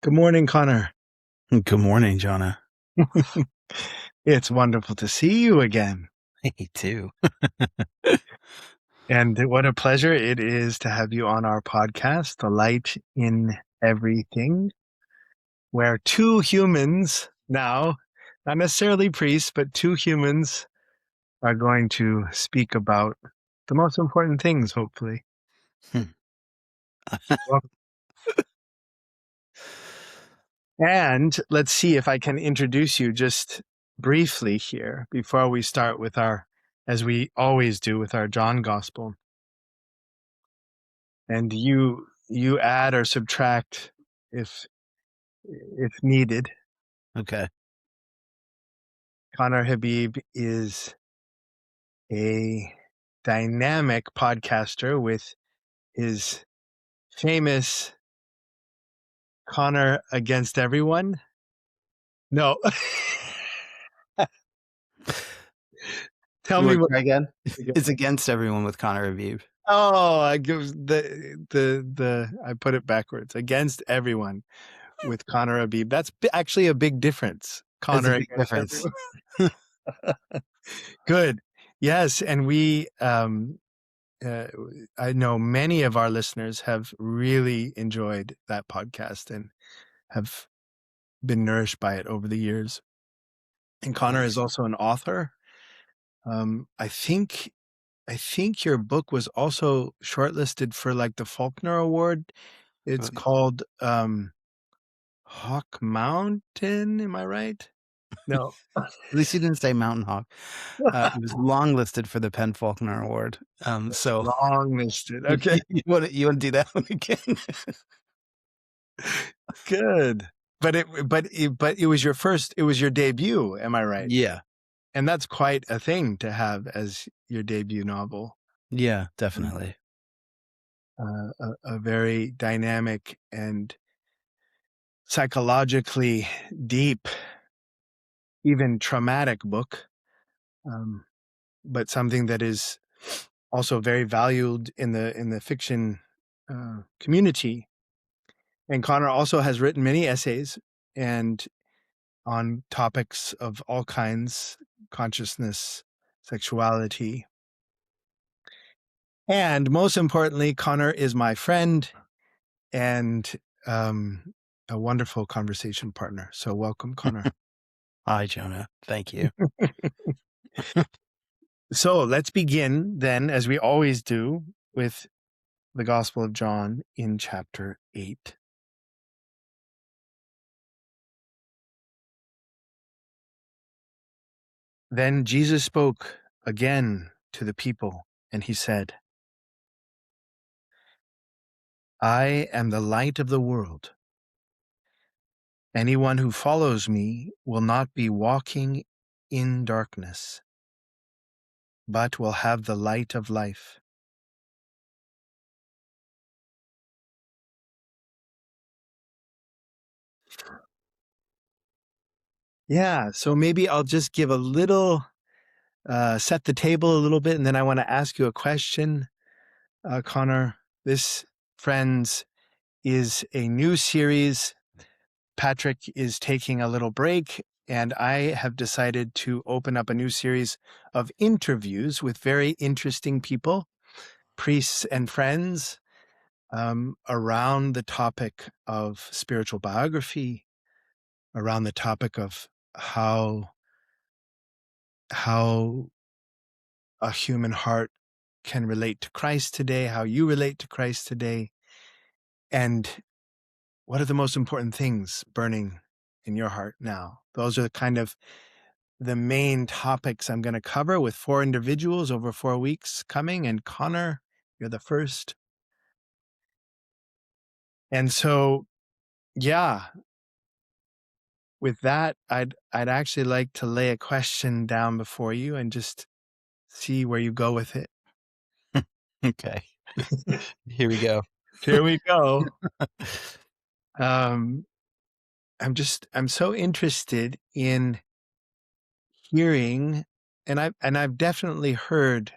Good morning, Conner. Good morning, Jonah. It's wonderful to see you again. Me too. And what a pleasure it is to have you on our podcast, The Light in Everything, where two humans now, not necessarily priests, but two humans are going to speak about the most important things, hopefully. Well, and let's see if I can introduce you just briefly here before we start with as we always do, with our John Gospel. And you add or subtract if needed. Okay. Conner Habib is a dynamic podcaster with his famous Conner Against Everyone. No. Tell You me want to what. try again? It's against everyone with Conner Habib. Oh, I give I put it backwards. Against Everyone with Conner Habib. That's actually a big difference. It's a Conner big Against difference. Everyone. Good. Yes, and I know many of our listeners have really enjoyed that podcast and have been nourished by it over the years. And Conner is also an author. I think your book was also shortlisted for like the Faulkner Award. It's called Hawk Mountain. Am I right? No. At least you didn't say Mountain Hawk. It was longlisted for the Penn Faulkner Award. So Long listed. Okay. you want to do that one again? Good. But it was your debut, am I right? Yeah. And that's quite a thing to have as your debut novel. Yeah, definitely. A very dynamic and psychologically deep, even traumatic book, but something that is also very valued in the fiction community. And Conner also has written many essays and on topics of all kinds: consciousness, sexuality. And most importantly, Conner is my friend and a wonderful conversation partner. So welcome, Conner. Hi, Jonah. Thank you. So let's begin then, as we always do, with the Gospel of John in chapter 8. Then Jesus spoke again to the people, and he said, I am the light of the world. Anyone who follows me will not be walking in darkness, but will have the light of life. Yeah, so maybe I'll just give a little, set the table a little bit, and then I want to ask you a question, Conner. This, friends, is a new series. Patrick is taking a little break, and I have decided to open up a new series of interviews with very interesting people, priests and friends, around the topic of spiritual biography, around the topic of how a human heart can relate to Christ today, how you relate to Christ today, and what are the most important things burning in your heart now. Those are kind of the main topics I'm going to cover with 4 individuals over 4 weeks coming. And Conner, you're the first. And so, yeah, with that, I'd actually like to lay a question down before you and just see where you go with it. Okay. Here we go. Here we go. I'm so interested in hearing, and I've definitely heard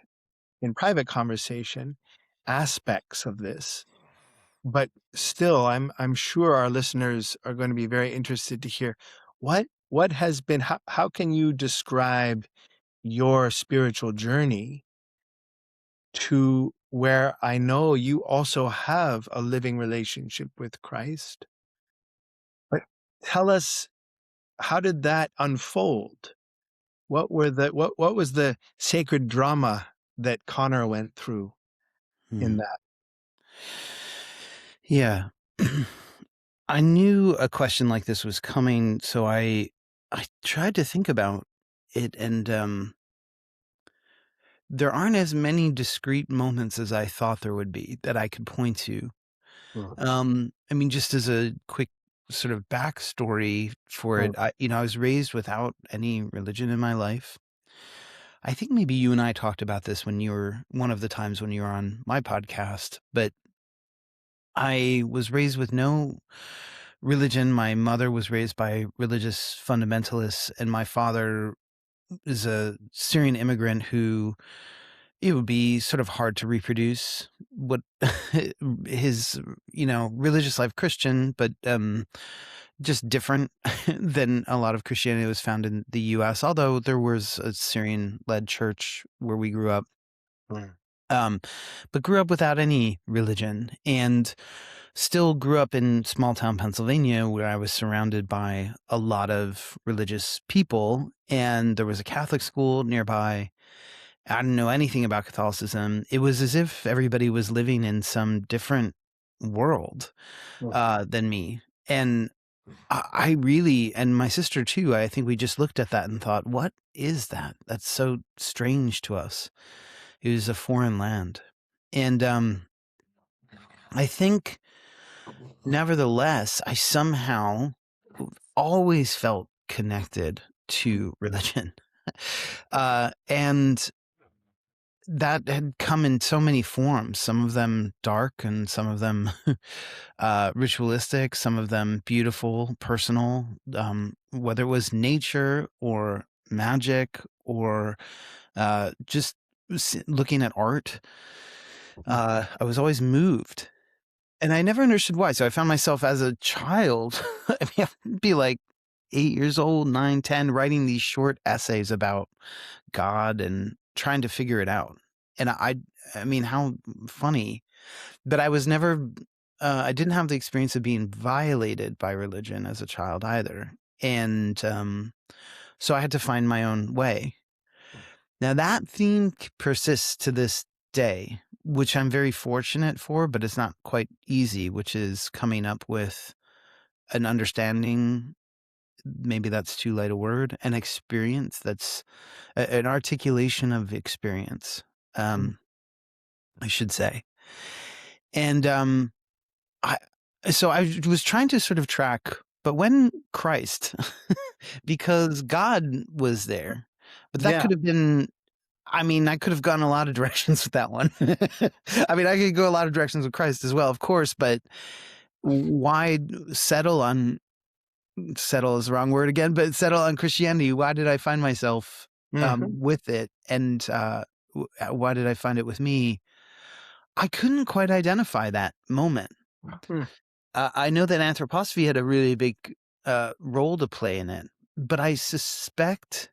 in private conversation aspects of this, but still, I'm sure our listeners are going to be very interested to hear what has been, how can you describe your spiritual journey to where I know you also have a living relationship with Christ? But tell us, how did that unfold? What was the sacred drama that Conner went through in Hmm. that? Yeah. I knew a question like this was coming, so I tried to think about it, and there aren't as many discrete moments as I thought there would be that I could point to. Mm, I mean, just as a quick sort of backstory for mm, it, I was raised without any religion in my life. I think maybe you and I talked about this when you were one of the times when you were on my podcast, but I was raised with no religion. My mother was raised by religious fundamentalists, and my father is a Syrian immigrant who it would be sort of hard to reproduce what his, religious life Christian, but just different than a lot of Christianity that was found in the US, although there was a Syrian led church where we grew up. mm, Um, but grew up without any religion and still grew up in small town Pennsylvania where I was surrounded by a lot of religious people. And there was a Catholic school nearby. I didn't know anything about Catholicism. It was as if everybody was living in some different world mm, than me. And I really, and my sister too, I think we just looked at that and thought, what is that? That's so strange to us. It was a foreign land. And I think, nevertheless, I somehow always felt connected to religion. And that had come in so many forms, some of them dark and some of them ritualistic, some of them beautiful, personal, whether it was nature or magic or just looking at art. I was always moved and I never understood why. So I found myself as a child, I mean, I'd be like 8 years old, 9, 10, writing these short essays about God and trying to figure it out. And I mean, how funny. But I was never, I didn't have the experience of being violated by religion as a child either. And so I had to find my own way. Now that theme persists to this day, which I'm very fortunate for, but it's not quite easy, which is coming up with an understanding. Maybe that's too light a word, an experience that's an articulation of experience, mm. um, I should say. And I, so I was trying to sort of track, but when Christ, because God was there, but that Yeah. could have been, I mean, I could have gone a lot of directions with that one. I mean, I could go a lot of directions with Christ as well, of course, but why settle on, settle is the wrong word again, but settle on Christianity? Why did I find myself Mhm. with it? And why did I find it with me? I couldn't quite identify that moment. Mm, I know that anthroposophy had a really big role to play in it, but I suspect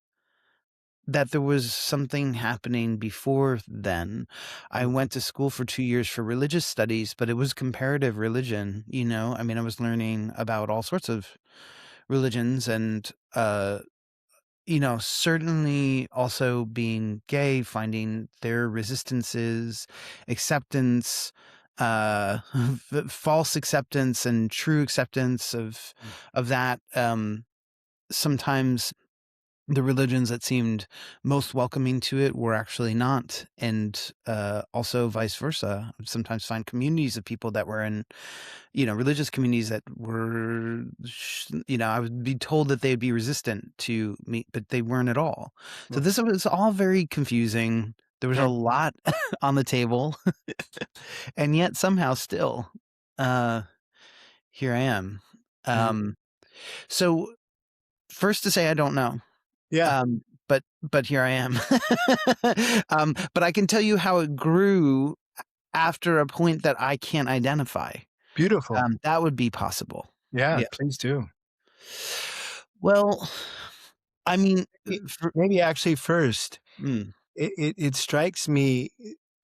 that there was something happening before then. I mm, went to school for 2 years for religious studies, but it was comparative religion, you know? I mean, I was learning about all sorts of religions and, certainly also being gay, finding their resistances, acceptance, false acceptance and true acceptance mm, of that. Sometimes the religions that seemed most welcoming to it were actually not, and also vice versa. I'd sometimes find communities of people that were in, religious communities that were, I would be told that they'd be resistant to me, but they weren't at all. So mm, this was all very confusing. There was a mm, lot on the table, and yet somehow still, uh, here I am. mm. Um, so first to say, I don't know. Yeah. But here I am. But I can tell you how it grew after a point that I can't identify. Beautiful. That would be possible. Yeah, Yeah. please do. Well, I mean, Maybe for maybe actually first, mm, it strikes me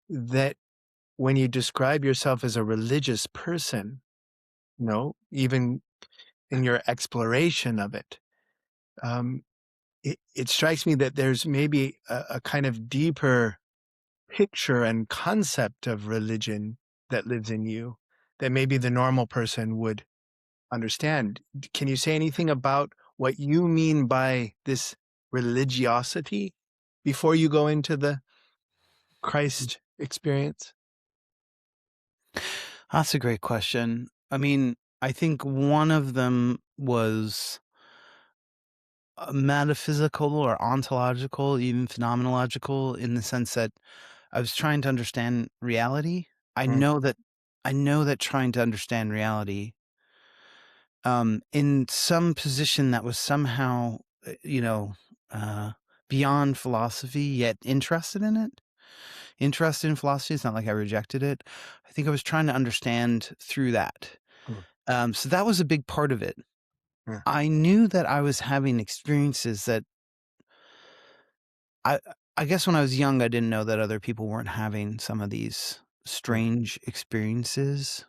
that when you describe yourself as a religious person, even in your exploration of it, um, it strikes me that there's maybe a kind of deeper picture and concept of religion that lives in you that maybe the normal person would understand. Can you say anything about what you mean by this religiosity before you go into the Christ experience? that's a great question. I mean, I think one of them was metaphysical or ontological, even phenomenological, in the sense that I was trying to understand reality. I Mm, know that I know that trying to understand reality, in some position that was somehow, uh, beyond philosophy, yet interested in it. Interested in philosophy. It's not like I rejected it. I think I was trying to understand through that. mm, So that was a big part of it. mm, I knew that I was having experiences that I I guess when I was young, I didn't know that other people weren't having some of these mm, strange experiences.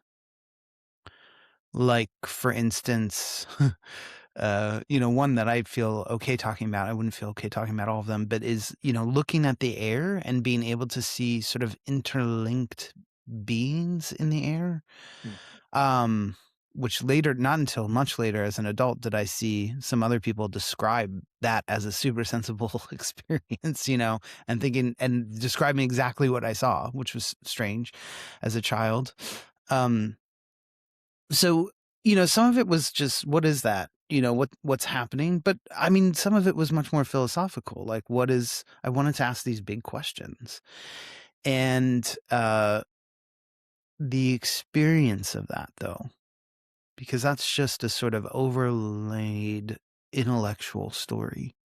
Like, for instance, one that I feel okay talking about, I wouldn't feel okay talking about all of them, but is, looking at the air and being able to see sort of interlinked beings in the air. mm, Um, which later, not until much later as an adult, did I see some other people describe that as a super sensible experience, and thinking and describing exactly what I saw, which was strange as a child. Um, so, some of it was just, what is that? What's happening? But I mean, some of it was much more philosophical. Like, I wanted to ask these big questions. And the experience of that, though, because that's just a sort of overlaid intellectual story.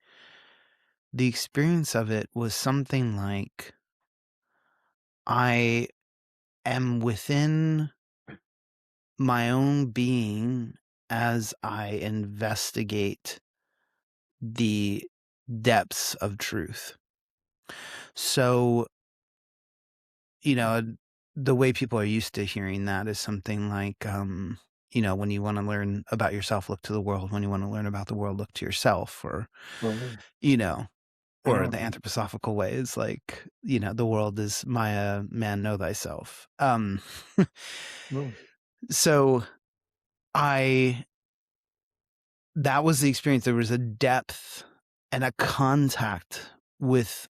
The experience of it was something like I am within my own being as I investigate the depths of truth. So, you know, the way people are used to hearing that is something like, when you want to learn about yourself, look to the world. When you want to learn about the world, look to yourself. mm, You know, or mm, the anthroposophical way is like, the world is Maya, man, know thyself. mm, So I, that was the experience. There was a depth and a contact with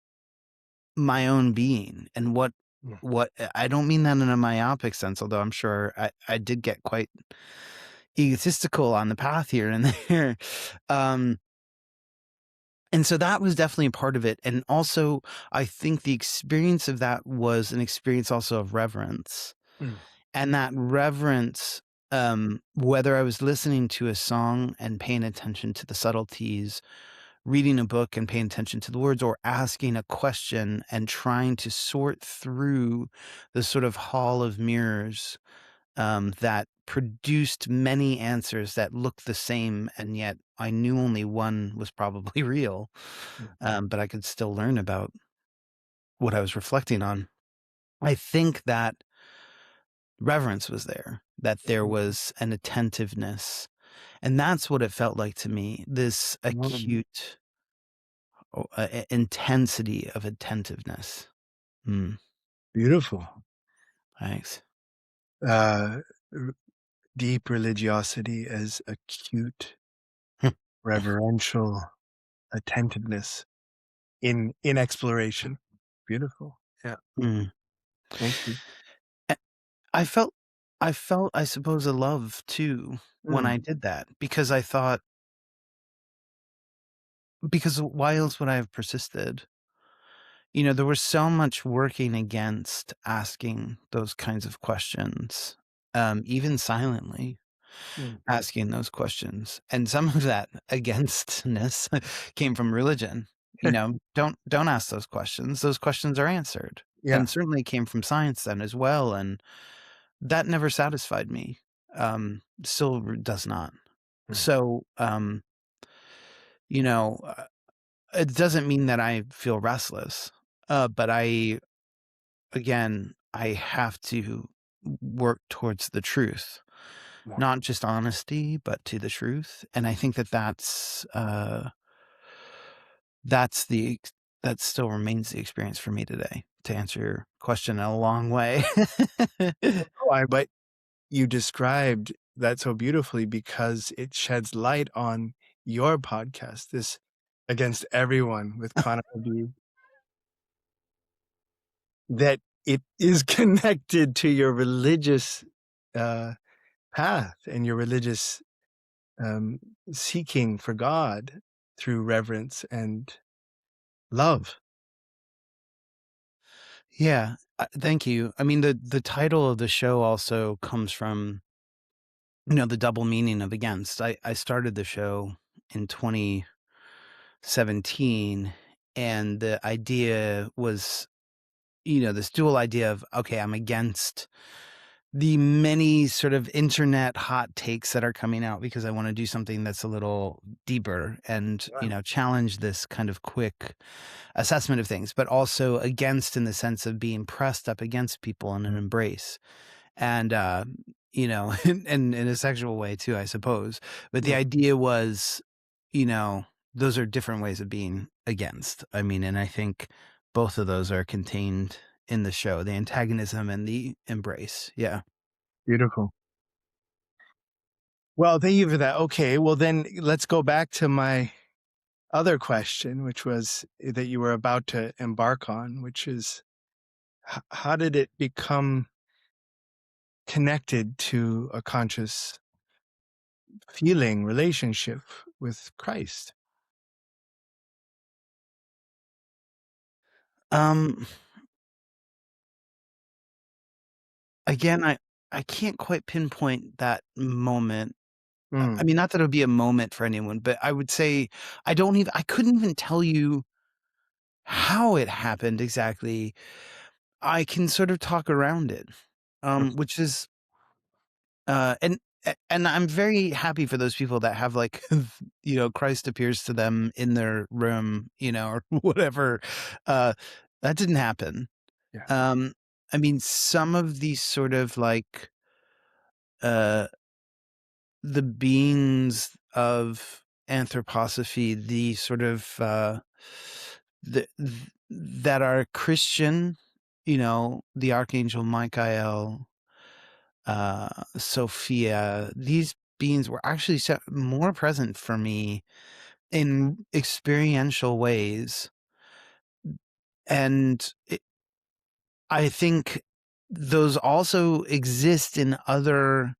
my own being and mm. what I don't mean that in a myopic sense, although I'm sure I did get quite egotistical on the path here and there. Um, and so that was definitely a part of it. And also, I think the experience of that was an experience also of reverence. Mm, And that reverence, whether I was listening to a song and paying attention to the subtleties, reading a book and paying attention to the words, or asking a question and trying to sort through the sort of hall of mirrors, that produced many answers that looked the same, and yet I knew only one was probably real, mm, but I could still learn about what I was reflecting on. I think that reverence was there, that there mm, was an attentiveness, and that's what it felt like to me, this mm. acute intensity of attentiveness. Mm, Beautiful. thanks. Uh, r- Deep religiosity as acute, reverential attentiveness in exploration. Beautiful. Yeah. Mm. Thank you. A- I felt, I suppose, a love too when Mm, I did that, because I thought, because why else would I have persisted? There was so much working against asking those kinds of questions, even silently mm. asking those questions. And some of that againstness came from religion. Don't ask those questions. Those questions are answered. Yeah. And certainly came from science then as well. And that never satisfied me. still does not. Mm. So, you know, it doesn't mean that I feel restless, but again, I have to work towards the truth, Yeah. not just honesty, but to the truth. And I think that that's that still remains the experience for me today. To answer your question in a long way. Oh, but you described that so beautifully because it sheds light on your podcast, this Against Everyone with Conner Habib, that it is connected to your religious uh, path and your religious um, seeking for God through reverence and love. Yeah, thank you. I mean, the title of the show also comes from, the double meaning of against. I started the show in 2017, and the idea was, this dual idea of, okay, I'm against the many sort of internet hot takes that are coming out because I want to do something that's a little deeper and, Wow. challenge this kind of quick assessment of things, but also against in the sense of being pressed up against people in an embrace. And, in a sexual way too, I suppose. But the Yeah, idea was, you know, those are different ways of being against. I mean, and I think both of those are contained in the show, the antagonism and the embrace. Yeah. beautiful. Well, thank you for that. Okay, well, then let's go back to my other question, which was that you were about to embark on, which is how did it become connected to a conscious feeling relationship with Christ? Um, Again, I can't quite pinpoint that moment. I Mm, mean, not that it would be a moment for anyone, but I would say I couldn't even tell you how it happened exactly. I can sort of talk around it, which is, and I'm very happy for those people that have like, Christ appears to them in their room, or whatever. Uh, that didn't happen. yeah. Um, I mean, some of these sort of like, uh, the beings of anthroposophy, the sort of, that are Christian, the Archangel Michael, Sophia, these beings were actually more present for me in experiential ways. And I think those also exist in other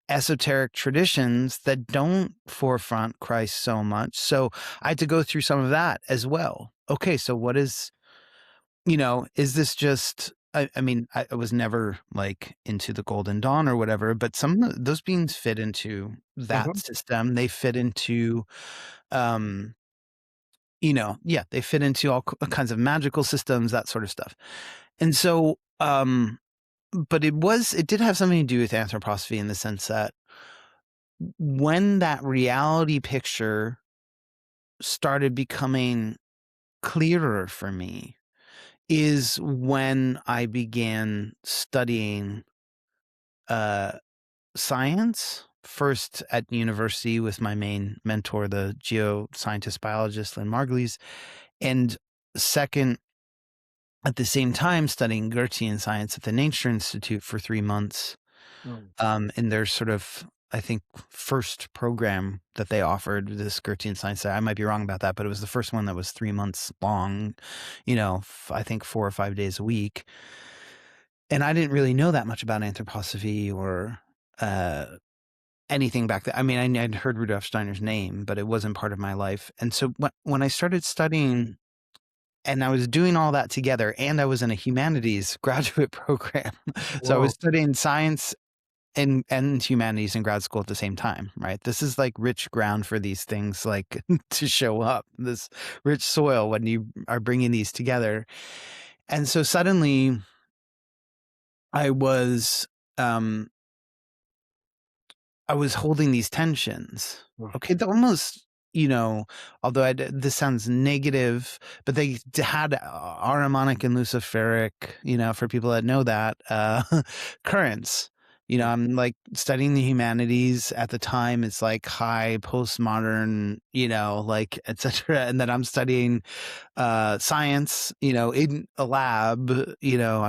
esoteric traditions that don't forefront Christ so much. So I had to go through some of that as well. Okay, so what is this just I mean, I was never like into the Golden Dawn or whatever, but some of those beings fit into that Mhm. system. They fit into, um, yeah, they fit into all kinds of magical systems, that sort of stuff. And so, but it did have something to do with anthroposophy in the sense that when that reality picture started becoming clearer for me is when I began studying uh, science. First at university with my main mentor, the geoscientist biologist Lynn Margulies, and second at the same time studying Goethean science at the Nature Institute for 3 months. Mm. In their sort of, I think, first program that they offered, this Gertian Science Center. I might be wrong about that, but it was the first one that was 3 months long, I think 4 or 5 days a week. And I didn't really know that much about anthroposophy or uh, anything back then. I mean, I'd heard Rudolf Steiner's name, but it wasn't part of my life. And so when I started studying and I was doing all that together, and I was in a humanities graduate program. So I was Whoa. studying science and humanities in grad school at the same time, right? This is like rich ground for these things like to show up, this rich soil when you are bringing these together. And so suddenly I was, um, I was holding these tensions. Mm. Okay, the almost, although this sounds negative, but they had harmonic and luciferic, for people that know that, currents. Mm. I'm like studying the humanities at the time. It's like high postmodern, like etc. And then I'm studying science, in a lab, I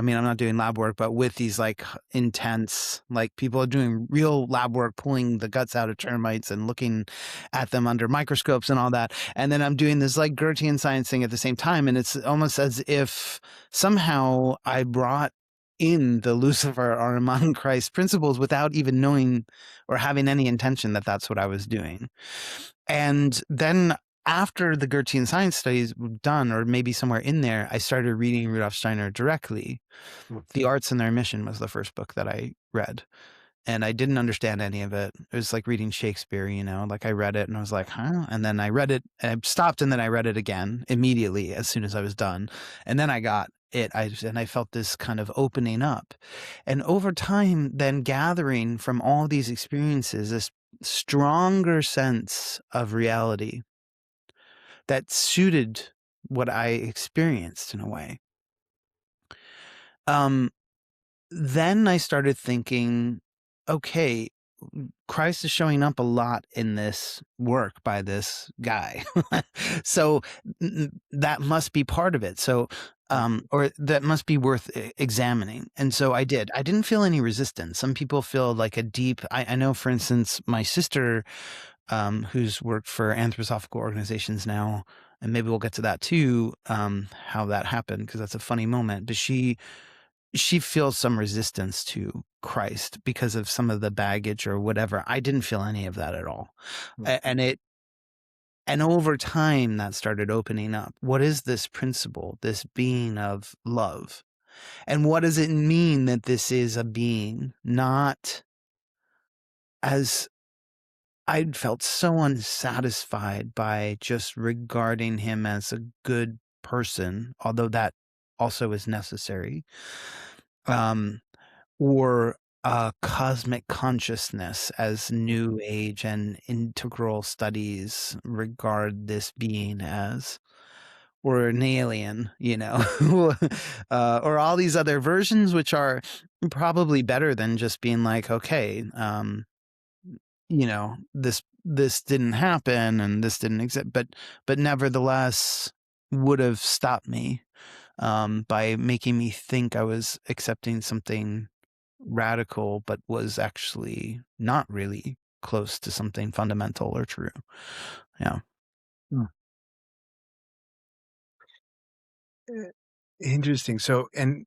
mean, I'm not doing lab work, but with these like intense, like people are doing real lab work, pulling the guts out of termites and looking at them under microscopes and all that. And then I'm doing this like Goethean science thing at the same time. And it's almost as if somehow I brought in the Lucifer or Ramon Christ principles without even knowing or having any intention that that's what I was doing. And then after the Goethean science studies were done, or maybe somewhere in there, I started reading Rudolf Steiner directly. Mm. The Arts and Their Mission was the first book that I read. And I didn't understand any of it. It was like reading Shakespeare, like I read it and I was like, huh? And then I read it and I stopped and then I read it again immediately as soon as I was done. And then I got it. And I felt this kind of opening up. And over time, then gathering from all these experiences, this stronger sense of reality that suited what I experienced in a way. Um, then I started thinking, okay, Christ is showing up a lot in this work by this guy. So that must be part of it. So, or that must be worth examining. And so I did. I didn't feel any resistance. Some people feel like a deep, I know, for instance, my sister, who's worked for anthroposophical organizations now, and maybe we'll get to that too, how that happened, because that's a funny moment. But she feels some resistance to Christ because of some of the baggage or whatever. I didn't feel any of that at all. Mm. And over time that started opening up. What is this principle, this being of love? And what does it mean that this is a being, not as I'd felt so unsatisfied by just regarding him as a good person, although that also is necessary. Um, or cosmic consciousness, as New Age and integral studies regard this being as, or an alien, or all these other versions, which are probably better than just being like, okay, this didn't happen and this didn't exist, but nevertheless would have stopped me by making me think I was accepting something radical, but was actually not really close to something fundamental or true. Yeah. Mm. Eh, Interesting. So, and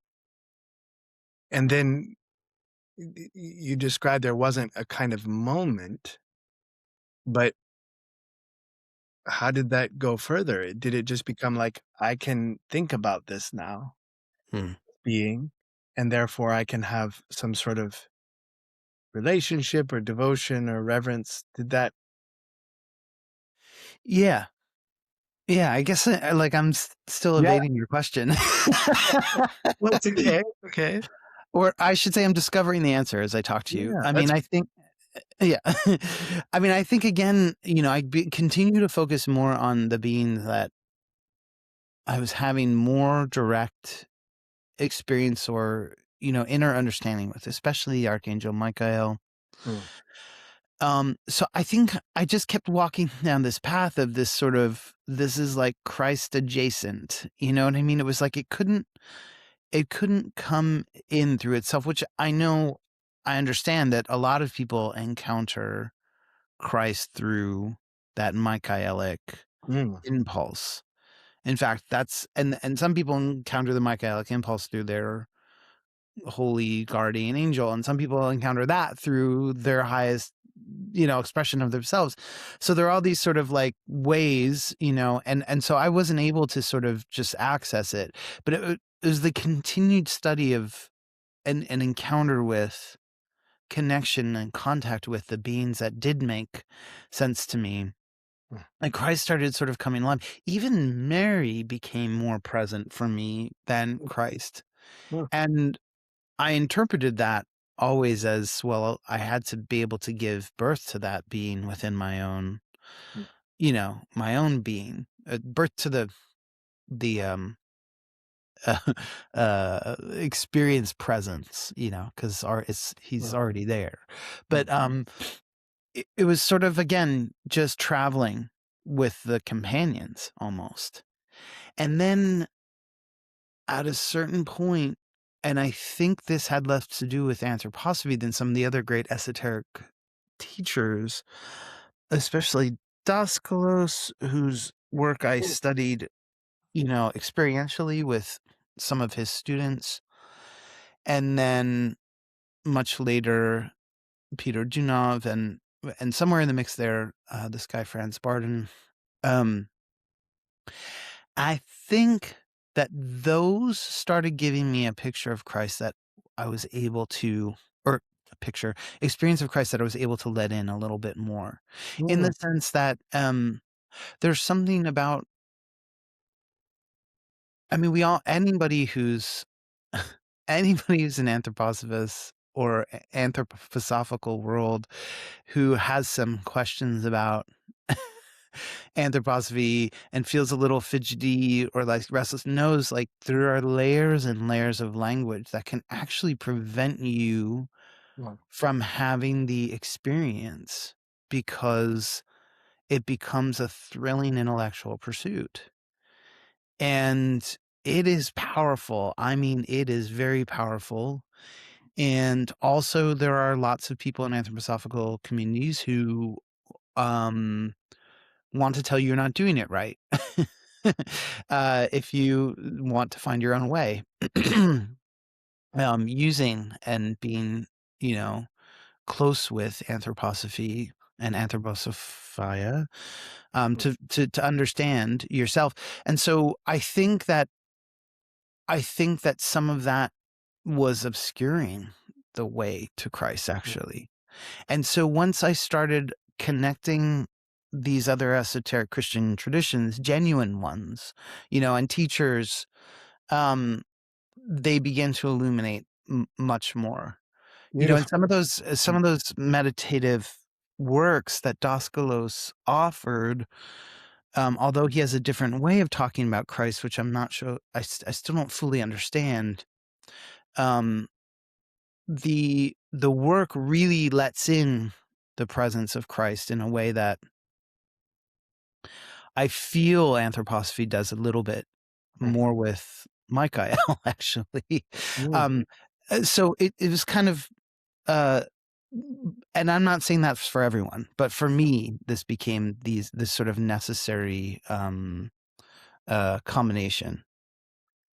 then you described there wasn't a kind of moment, but how did that go further? Did it just become like, I can think about this now, Hmm. being, and therefore I can have some sort of relationship or devotion or reverence? Did that? Yeah. Yeah. I guess like I'm still Yeah. evading your question. Well, it's okay. Okay. Or I should say I'm discovering the answer as I talk to you. Yeah. I That's. mean, I think, yeah. I mean, I think again, continue to focus more on the being that I was having more direct experience or, inner understanding with, especially the Archangel Michael. Mm. So I think I just kept walking down this path of this sort of, this is like Christ adjacent, you know what I mean? It was like it couldn't come in through itself, which I understand that a lot of people encounter Christ through that Michaelic Mm. impulse. In fact, that's and some people encounter the Michaelic impulse through their holy guardian angel, and some people encounter that through their highest expression of themselves. So there are all these sort of like ways, and so I wasn't able to sort of just access it, but it was the continued study of an encounter with, connection and contact with the beings that did make sense to me. Mm. Like Christ started sort of coming alive. Even Mary became more present for me than Christ. Mm. And I interpreted that always as well. I had to be able to give birth to that being within my own, my own being, birth to the experience presence, because he's Well, already there. mm, But it was sort of, again, just traveling with the companions almost. And then at a certain point, and I think this had less to do with anthroposophy than some of the other great esoteric teachers, especially Daskalos, whose work I studied, experientially with some of his students. And then much later, Peter Junov, and somewhere in the mix there, this guy Franz Barden. Um, I think that those started giving me a picture of Christ that I was able to, or a picture, experience of Christ that I was able to let in a little bit more, in mm, the sense that there's something about, I mean, anybody who's anybody who's an anthroposophist or anthroposophical world who has some questions about anthroposophy and feels a little fidgety or like restless knows, like, there are layers and layers of language that can actually prevent you well, from having the experience, because it becomes a thrilling intellectual pursuit. And it is powerful. I mean, it is very powerful. And also, there are lots of people in anthroposophical communities who um, want to tell you you're not doing it right. If you want to find your own way, using and being, you know, close with anthroposophy and anthroposophia, to understand yourself. And so I think that some of that was obscuring the way to Christ, actually. And so once I started connecting these other esoteric Christian traditions, genuine ones, and teachers, um, they begin to illuminate much more. And beautiful. some of those meditative works that Daskalos offered, although he has a different way of talking about Christ, which I'm not sure, I still don't fully understand. Um, the work really lets in the presence of Christ in a way that I feel anthroposophy does a little bit Mm, more with Michael, actually. mm. Um, so it was kind of, uh, and I'm not saying that's for everyone, but for me, this became this sort of necessary combination.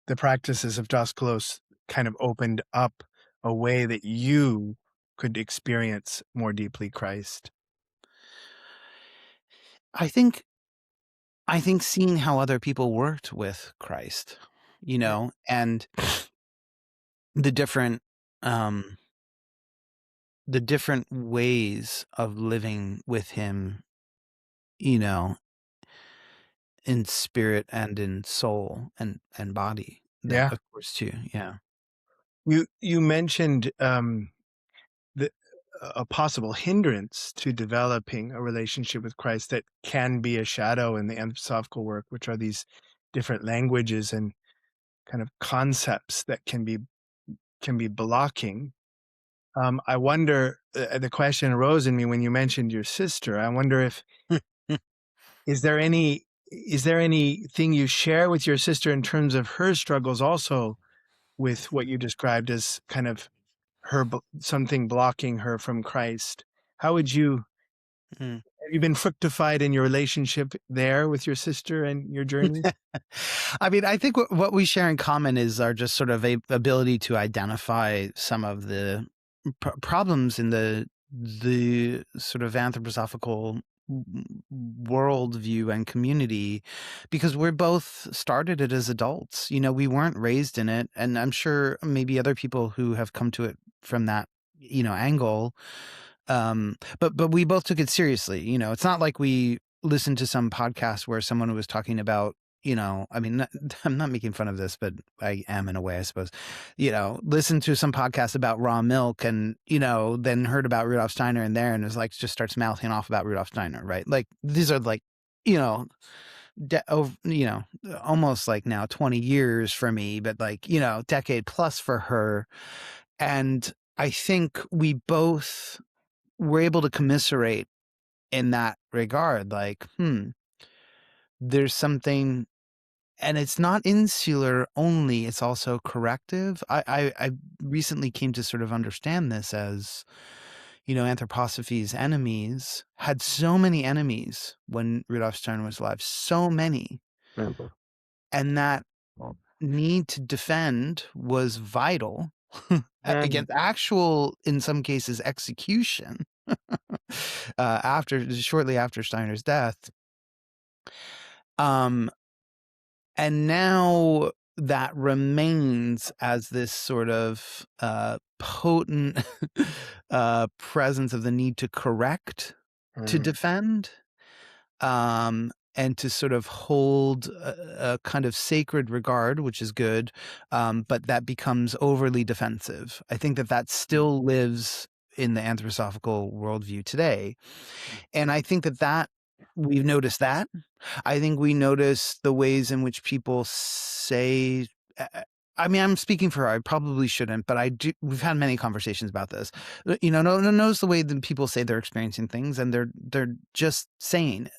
The practices of Daskalos kind of opened up a way that you could experience more deeply Christ. I think I think seeing how other people worked with Christ, Mm. and the different um the different ways of living with him, you know, in spirit and in soul and body. That, Yeah. of course, too. Yeah. You mentioned the a possible hindrance to developing a relationship with Christ that can be a shadow in the anthroposophical work, which are these different languages and kind of concepts that can be blocking. I wonder. The question arose in me when you mentioned your sister. I wonder if is there any is there anything you share with your sister in terms of her struggles also with what you described as kind of something blocking her from Christ? How would you Mm. have you been fructified in your relationship there with your sister and your journey? I mean, I think what we share in common is our just sort of ability to identify some of the problems in the sort of anthroposophical worldview and community, because we're both started it as adults. We weren't raised in it, and I'm sure maybe other people who have come to it from that angle. But we both took it seriously. It's not like we listened to some podcast where someone was talking about I mean, I'm not making fun of this, but I am in a way, I suppose, listen to some podcast about raw milk and, then heard about Rudolf Steiner in there and was like, just starts mouthing off about Rudolf Steiner, right? Like these are like, you know, almost like now 20 years for me, but like, decade plus for her. And I think we both were able to commiserate in that regard. Like, there's something, and it's not insular only, it's also corrective. I recently came to sort of understand this as, anthroposophy's enemies had so many enemies when Rudolf Steiner was alive, so many. And that need to defend was vital against actual, in some cases, execution shortly after Steiner's death. And now that remains as this sort of potent presence of the need to correct, to defend, and to sort of hold a kind of sacred regard, which is good, but that becomes overly defensive. I think that still lives in the anthroposophical worldview today. And I think that we've noticed that. I think we notice the ways in which people say, I mean, I'm speaking for her, I probably shouldn't, but we've had many conversations about this. No one knows the way that people say they're experiencing things, and they're just saying it.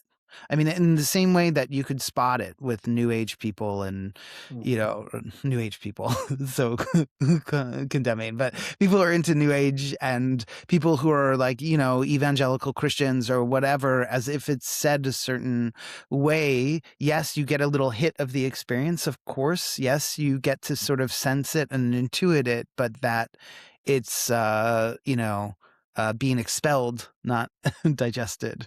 I mean, in the same way that you could spot it with new age people and, new age people, so condemning, but people who are into new age and people who are like, evangelical Christians or whatever, as if it's said a certain way. Yes, you get a little hit of the experience, of course. Yes, you get to sort of sense it and intuit it, but that it's, being expelled, not digested,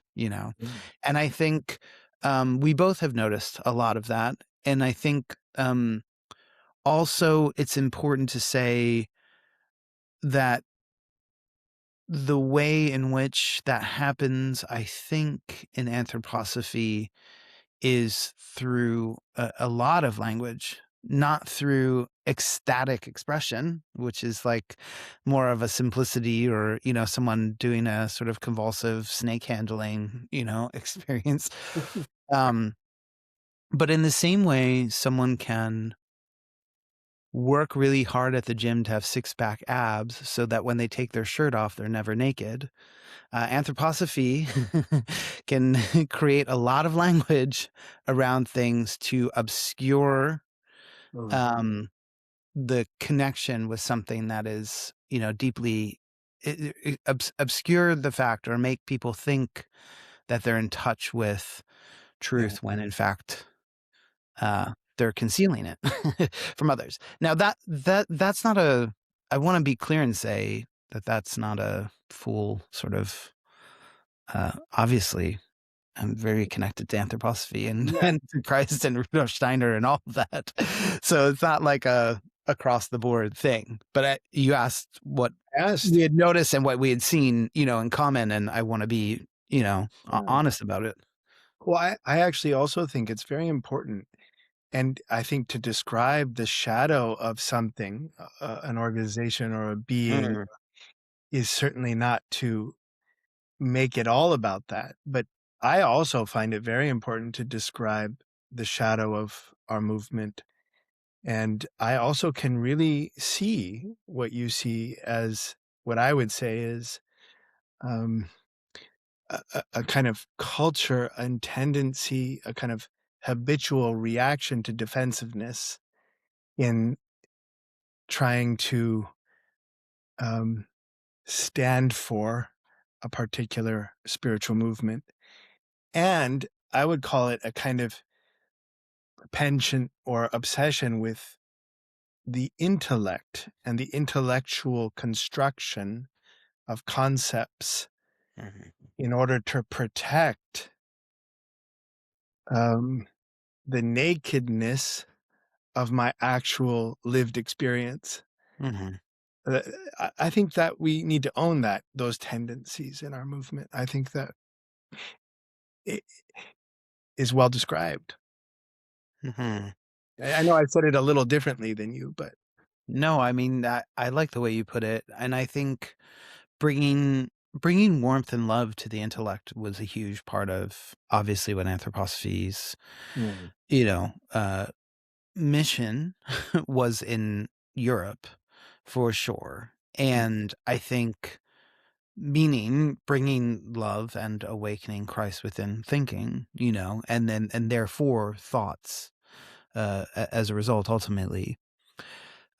And I think we both have noticed a lot of that. And I think also it's important to say that the way in which that happens, I think, in anthroposophy is through a lot of language, not through ecstatic expression, which is like more of a simplicity or, someone doing a sort of convulsive snake handling, experience. But in the same way, someone can work really hard at the gym to have six-pack abs so that when they take their shirt off, they're never naked. Anthroposophy can create a lot of language around things to obscure the connection with something that is, deeply obscure the fact, or make people think that they're in touch with truth when in fact they're concealing it from others. Now that's not I want to be clear and say that that's not a full sort of, obviously I'm very connected to anthroposophy and to Christ and Rudolf Steiner and all of that. So it's not like a across the board thing, but you asked what we had noticed and what we had seen, in common. And I want to be, honest about it. Well, I actually also think it's very important. And I think to describe the shadow of something, an organization or a being, is certainly not to make it all about that. But I also find it very important to describe the shadow of our movement. And I also can really see what you see as what I would say is um, a kind of culture and tendency, a kind of habitual reaction to defensiveness in trying to stand for a particular spiritual movement. And I would call it a kind of penchant or obsession with the intellect and the intellectual construction of concepts in order to protect the nakedness of my actual lived experience. I think that we need to own those tendencies in our movement. I think that it is well described. Mhm. I know I said it a little differently than you, but No, I mean, I like the way you put it, and I think bringing warmth and love to the intellect was a huge part of, obviously, what anthroposophy's, mm, you know, mission was in Europe, for sure, mm, and I think meaning bringing love and awakening Christ within thinking, and therefore thoughts, as a result, ultimately,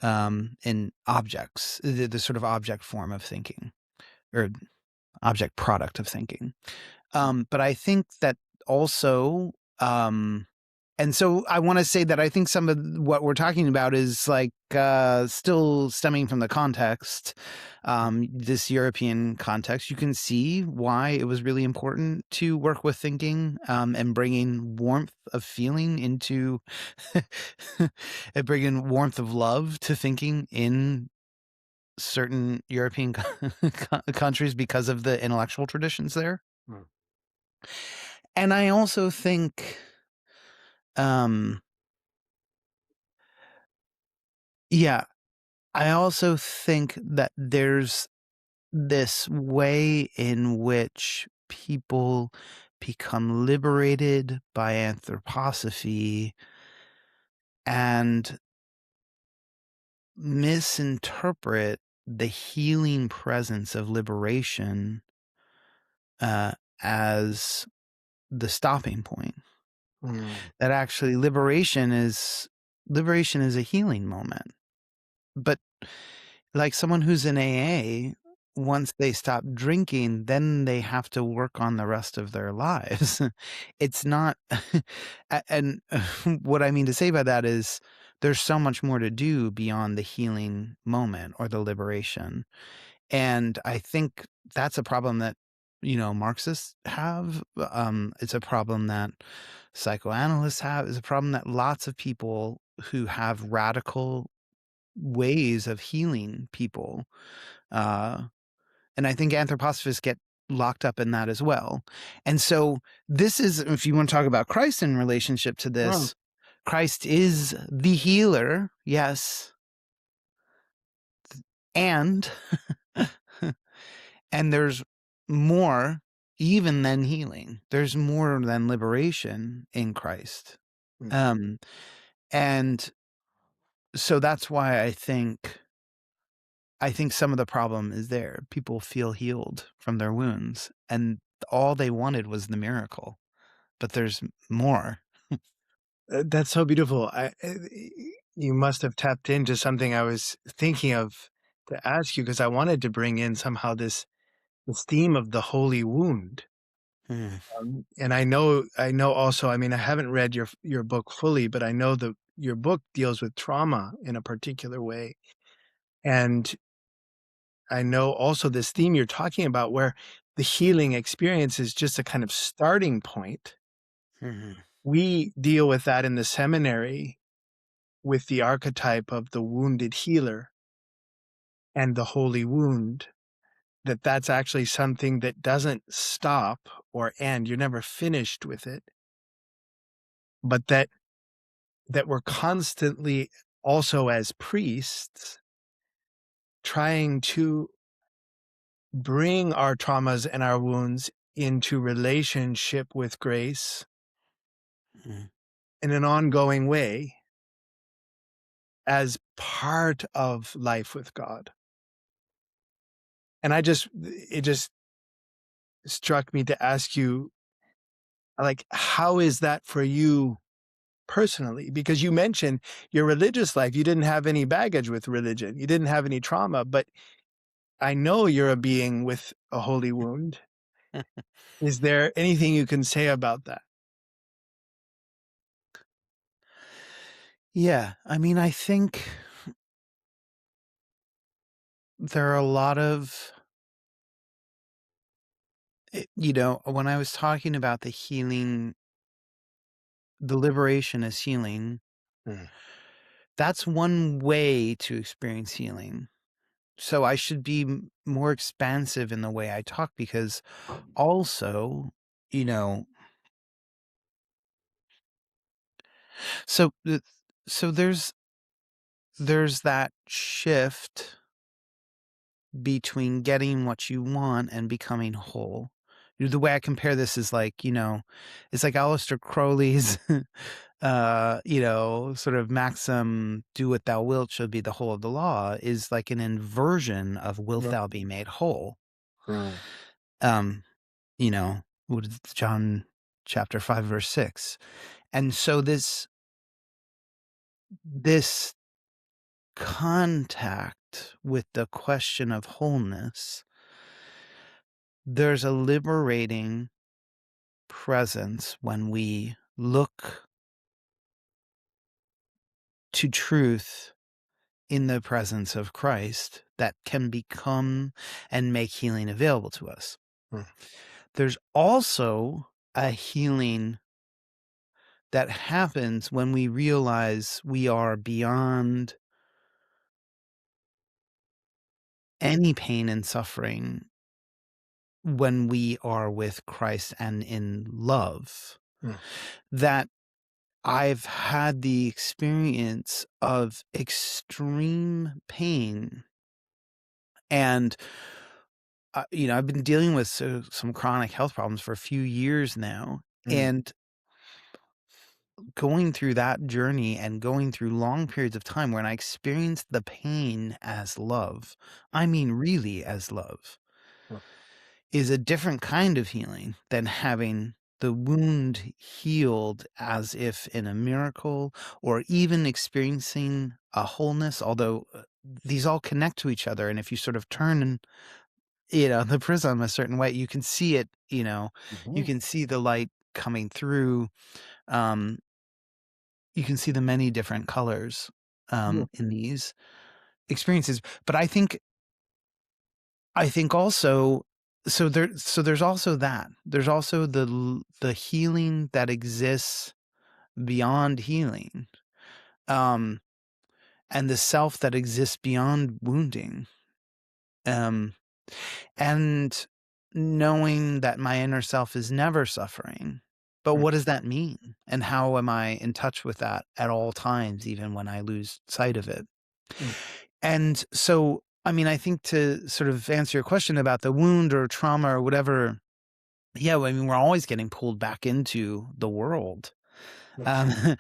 in objects, the sort of object form of thinking, or object product of thinking. But I think that also, and so I want to say that I think some of what we're talking about is like still stemming from the context, this European context. You can see why it was really important to work with thinking, and bringing warmth of feeling into, and bringing warmth of love to thinking in certain European countries because of the intellectual traditions there. mm, And I also think, um, yeah, I also think that there's this way in which people become liberated by anthroposophy and misinterpret the healing presence of liberation, uh, as the stopping point. mm, That actually liberation is a healing moment. But like someone who's in AA, once they stop drinking, then they have to work on the rest of their lives. It's not, and what I mean to say by that is there's so much more to do beyond the healing moment or the liberation. And I think that's a problem that, Marxists have. It's a problem that psychoanalysts have. It's a problem that lots of people who have radical ways of healing people. Uh, and I think anthroposophists get locked up in that as well. And so this is, if you want to talk about Christ in relationship to mm. this, Christ is the healer, yes, and and there's more even than healing. There's more than liberation in Christ. Mm. Um, and so that's why I think some of the problem is there. People feel healed from their wounds, and all they wanted was the miracle, but there's more. That's so beautiful. You must have tapped into something I was thinking of to ask you because I wanted to bring in somehow this theme of the holy wound. Mm, And I know also, I mean, I haven't read your book fully, but I know your book deals with trauma in a particular way. And I know also this theme you're talking about where the healing experience is just a kind of starting point. mhm, We deal with that in the seminary with the archetype of the wounded healer and the holy wound, that's actually something that doesn't stop or end. You're never finished with it, but that we're constantly also as priests trying to bring our traumas and our wounds into relationship with grace mhm. in an ongoing way as part of life with God. And it just struck me to ask you, like, how is that for you personally? Because you mentioned your religious life, you didn't have any baggage with religion, you didn't have any trauma, but I know you're a being with a holy wound. Is there anything you can say about that? Yeah, I mean, I think there are a lot of, when I was talking about the healing, the liberation as healing, Mm, that's one way to experience healing. So I should be more expansive in the way I talk because also, you know, So, so there's that shift between getting what you want and becoming whole. The way I compare this is like, it's like Aleister Crowley's, sort of maxim, do what thou wilt shall be the whole of the law, is like an inversion of wilt Right. thou be made whole. Right. Um, you know, what is it, John chapter 5, verse 6. And so this contact with the question of wholeness, there's a liberating presence when we look to truth in the presence of Christ that can become and make healing available to us. Mm. There's also a healing that happens when we realize we are beyond any pain and suffering when we are with Christ and in love. Mm. That I've had the experience of extreme pain, and I've been dealing with some chronic health problems for a few years now, Mm. and going through that journey and going through long periods of time when I experienced the pain as love, I mean really as love, Mm. is a different kind of healing than having the wound healed as if in a miracle, or even experiencing a wholeness, although these all connect to each other. And if you sort of turn, the prism a certain way, you can see it, you Mhm. can see the light coming through. Um, you can see the many different colors Yeah. in these experiences. But I think also, there's also that. There's also the healing that exists beyond healing, um, and the self that exists beyond wounding, um, and knowing that my inner self is never suffering. But Mm. what does that mean? And how am I in touch with that at all times, even when I lose sight of it? Mm. And so, I mean, I think to sort of answer your question about the wound or trauma or whatever, yeah, well, I mean, we're always getting pulled back into the world. Mm.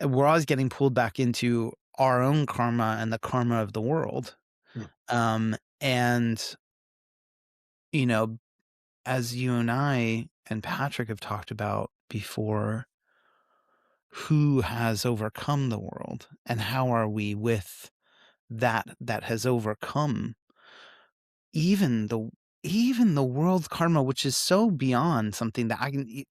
Um, we're always getting pulled back into our own karma and the karma of the world. Mm. And, you know, as you and I and Patrick have talked about before, who has overcome the world and how are we with that has overcome even the even the world's karma, which is so beyond something that I can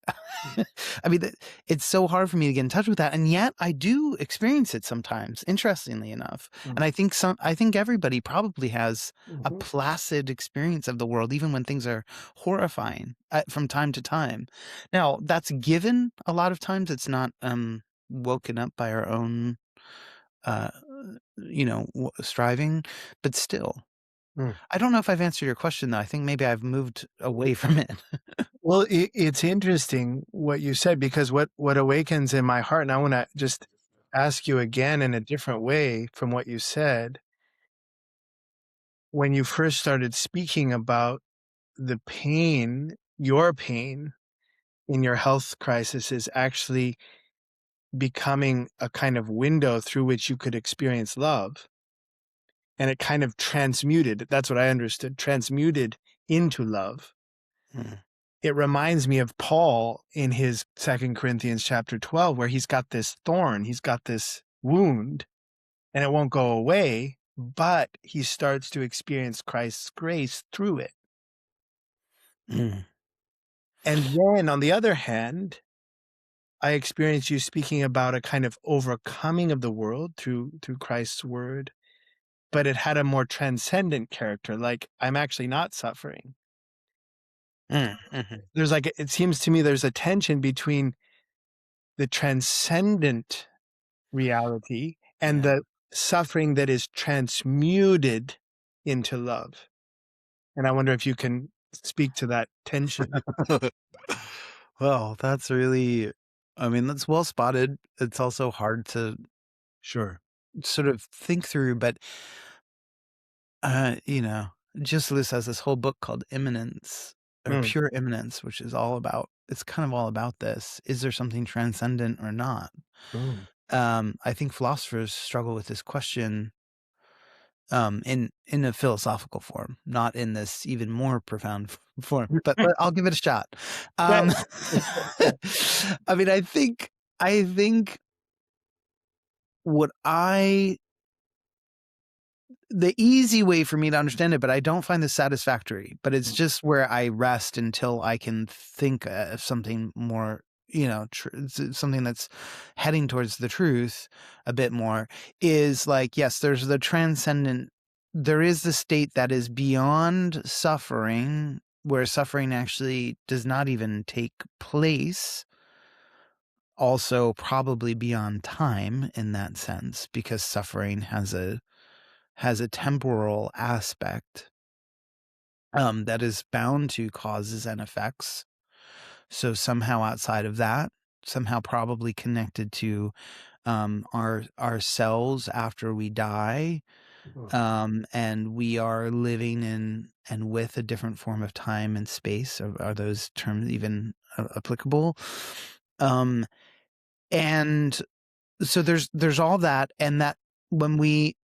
I mean, it's so hard for me to get in touch with that, and yet I do experience it sometimes, interestingly enough. Mm. And I think everybody probably has a Mhm. placid experience of the world, even when things are horrifying, from time to time. Now, that's given a lot of times. It's not woken up by our own, uh, striving, but still. Mm. I don't know if I've answered your question, though. I think maybe I've moved away from it. Well, it's interesting what you said, because what awakens in my heart, and I want to just ask you again in a different way from what you said, when you first started speaking about the pain, your pain in your health crisis is actually becoming a kind of window through which you could experience love. And it kind of transmuted, that's what I understood, transmuted into love. Mm, It reminds me of Paul in his 2 Corinthians chapter 12, where he's got this thorn, he's got this wound, and it won't go away, but he starts to experience Christ's grace through it. mm, And then on the other hand, I experienced you speaking about a kind of overcoming of the world through Christ's word, but it had a more transcendent character, like I'm actually not suffering. mhm. There's like, it seems to me there's a tension between the transcendent reality and Yeah. the suffering that is transmuted into love. And I wonder if you can speak to that tension. Well, that's really I mean, that's well spotted. It's also hard to Sure. sort of think through, but, you know, Just Lewis has this whole book called Immanence or Mm, Pure Immanence, which is all about it's kind of all about this. Is there something transcendent or not? mm. I think philosophers struggle with this question, in a philosophical form, not in this even more profound form, but I'll give it a shot. Yeah. Um, I mean, I think what I the easy way for me to understand it, but I don't find this satisfactory, but it's just where I rest until I can think of something more, something that's heading towards the truth a bit more is like, yes, there's the transcendent, there is the state that is beyond suffering, where suffering actually does not even take place. Also, probably beyond time in that sense, because suffering has a temporal aspect, that is bound to causes and effects. So somehow outside of that, somehow probably connected to our cells after we die, Mm, and we are living in and with a different form of time and space. Are those terms even applicable? Um, and so there's all that, and that when we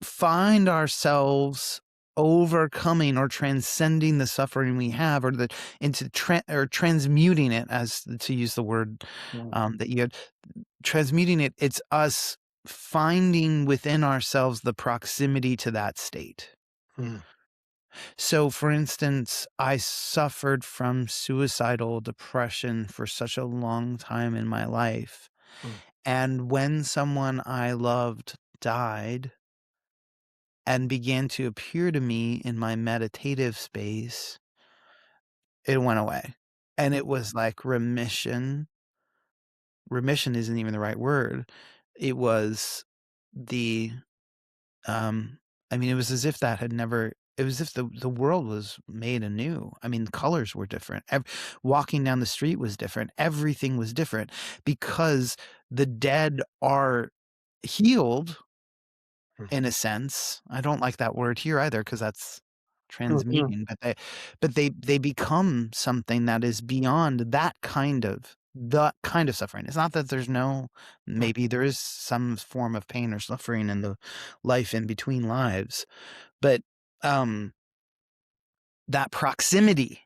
find ourselves overcoming or transcending the suffering we have, or or transmuting it, as to use the word mm, that you had, transmuting it, it's us finding within ourselves the proximity to that state. mm, So for instance, I suffered from suicidal depression for such a long time in my life, mm, and when someone I loved died and began to appear to me in my meditative space, it went away. And it was like remission. Remission isn't even the right word. It was the, um, I mean, it was as if that had never, it was as if the world was made anew. I mean, the colors were different. Walking down the street was different. Everything was different because the dead are healed mm, in a sense. I don't like that word here either because that's mm, mm, transmuting, but they become something that is beyond that kind of suffering. It's not that there's no mm, maybe there is some form of pain or suffering in the life in between lives, but, um, that proximity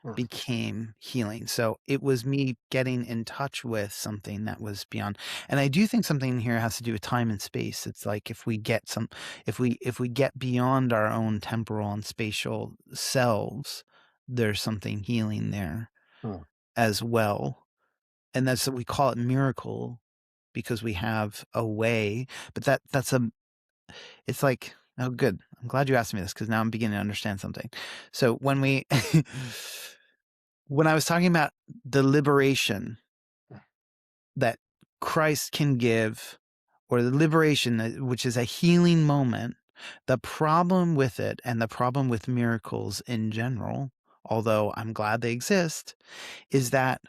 mm. became healing. So it was me getting in touch with something that was beyond. And I do think something here has to do with time and space. It's like if we get beyond our own temporal and spatial selves, there's something healing there Mm. as well. And that's what we call it miracle because we have a way, but it's like, oh, good. I'm glad you asked me this because now I'm beginning to understand something. So when I was talking about the liberation that Christ can give, or the liberation which is a healing moment, the problem with it and the problem with miracles in general, although I'm glad they exist, is that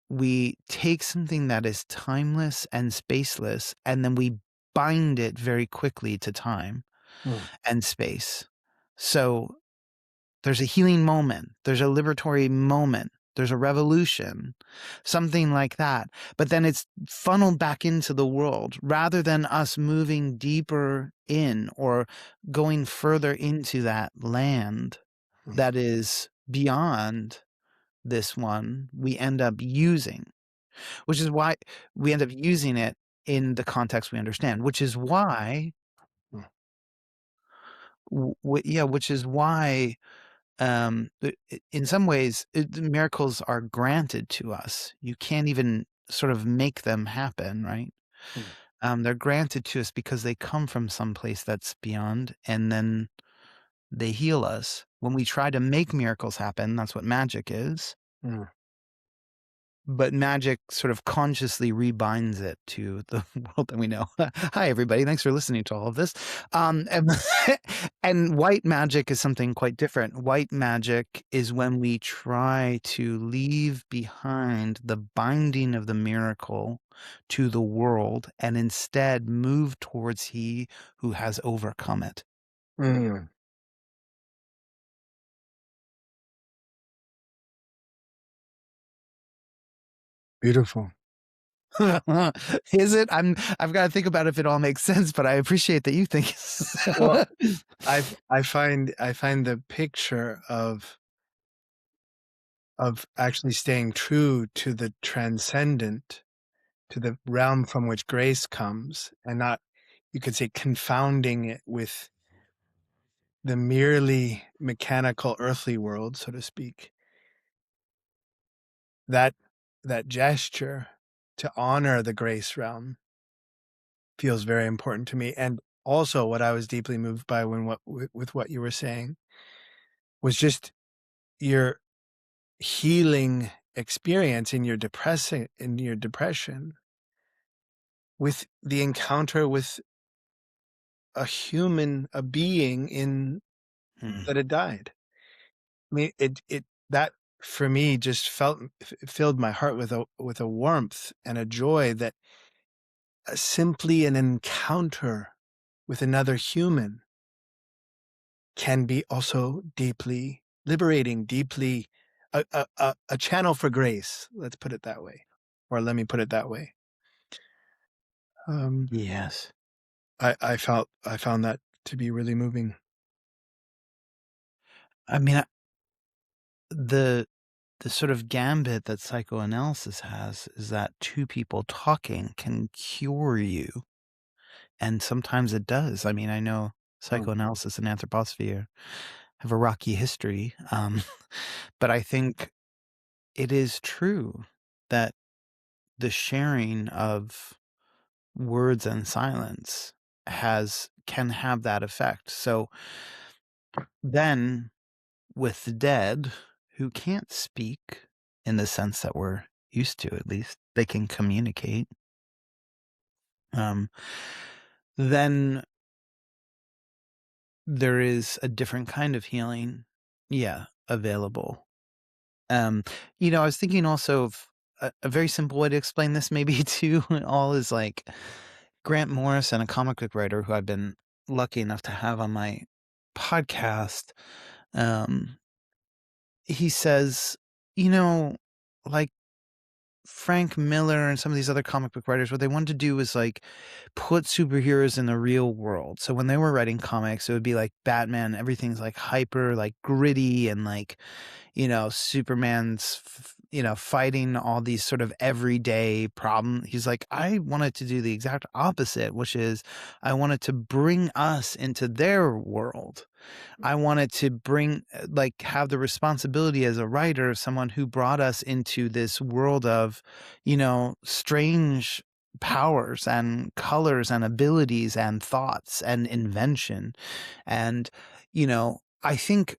we take something that is timeless and spaceless and then we bind it very quickly to time Mm, and space. So there's a healing moment, there's a liberatory moment, there's a revolution, something like that, but then it's funneled back into the world rather than us moving deeper in or going further into that land mm, that is beyond this one, we end up using, which is why we end up using it in the context we understand, which is why mm, yeah, which is why in some ways, the miracles are granted to us. You can't even sort of make them happen, right? mm. They're granted to us because they come from some place that's beyond, and then they heal us. When we try to make miracles happen, that's what magic is. Mm. but magic sort of consciously rebinds it to the world that we know. Hi, everybody. Thanks for listening to all of this. And, and white magic is something quite different. White magic is when we try to leave behind the binding of the miracle to the world and instead move towards he who has overcome it. Mm, beautiful. Is it? I've got to think about if it all makes sense, but I appreciate that you think Well, so. I find the picture of actually staying true to the transcendent, to the realm from which grace comes, and not, you could say, confounding it with the merely mechanical earthly world, so to speak. That that gesture to honor the grace realm feels very important to me. And also what I was deeply moved by when with what you were saying was just your healing experience in your depression with the encounter with a being in Hmm. that had died. I mean, it that for me just filled my heart with a warmth and a joy that simply an encounter with another human can be also deeply liberating, deeply a channel for grace. Let's put it that way, or let me put it that way. Um, Yes. I found that to be really moving. I mean, the the sort of gambit that psychoanalysis has is that two people talking can cure you, and sometimes it does. I mean, I know Mm, psychoanalysis and anthroposophy have a rocky history, but I think it is true that the sharing of words and silence has can have that effect. So then with the dead who can't speak in the sense that we're used to, at least they can communicate, um, then there is a different kind of healing, yeah, available. Um, I was thinking also of a very simple way to explain this maybe too all is like Grant Morrison, a comic book writer who I've been lucky enough to have on my podcast. Um, he says, you know, like Frank Miller and some of these other comic book writers, what they wanted to do was like put superheroes in the real world. So when they were writing comics, it would be like Batman, everything's like hyper, like gritty and like, Superman's, fighting all these sort of everyday problems. He's like, I wanted to do the exact opposite, which is I wanted to bring us into their world. I wanted to have the responsibility as a writer of someone who brought us into this world of, strange powers and colors and abilities and thoughts and invention. And, I think,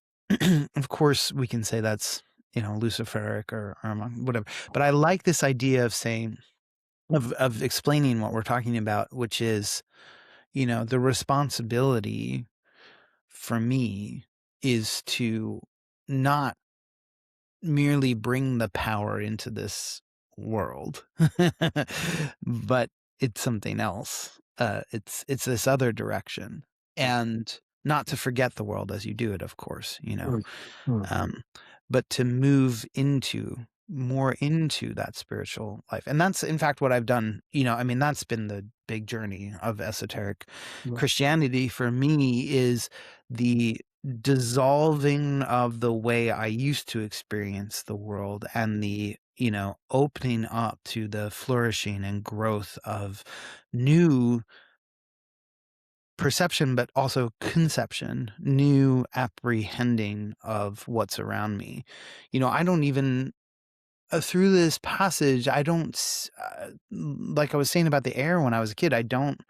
of course, we can say that's, Luciferic or whatever. But I like this idea of saying, of explaining what we're talking about, which is, the responsibility for me is to not merely bring the power into this world, but it's something else. It's this other direction, and not to forget the world as you do it, of course, mm, mm, um, but to move more into that spiritual life. And that's in fact what I've done. I mean, that's been the big journey of esoteric mm, Christianity for me is the dissolving of the way I used to experience the world and the, opening up to the flourishing and growth of new perception, but also conception, new apprehending of what's around me. I don't even through this passage, I don't, like I was saying about the air when I was a kid, I don't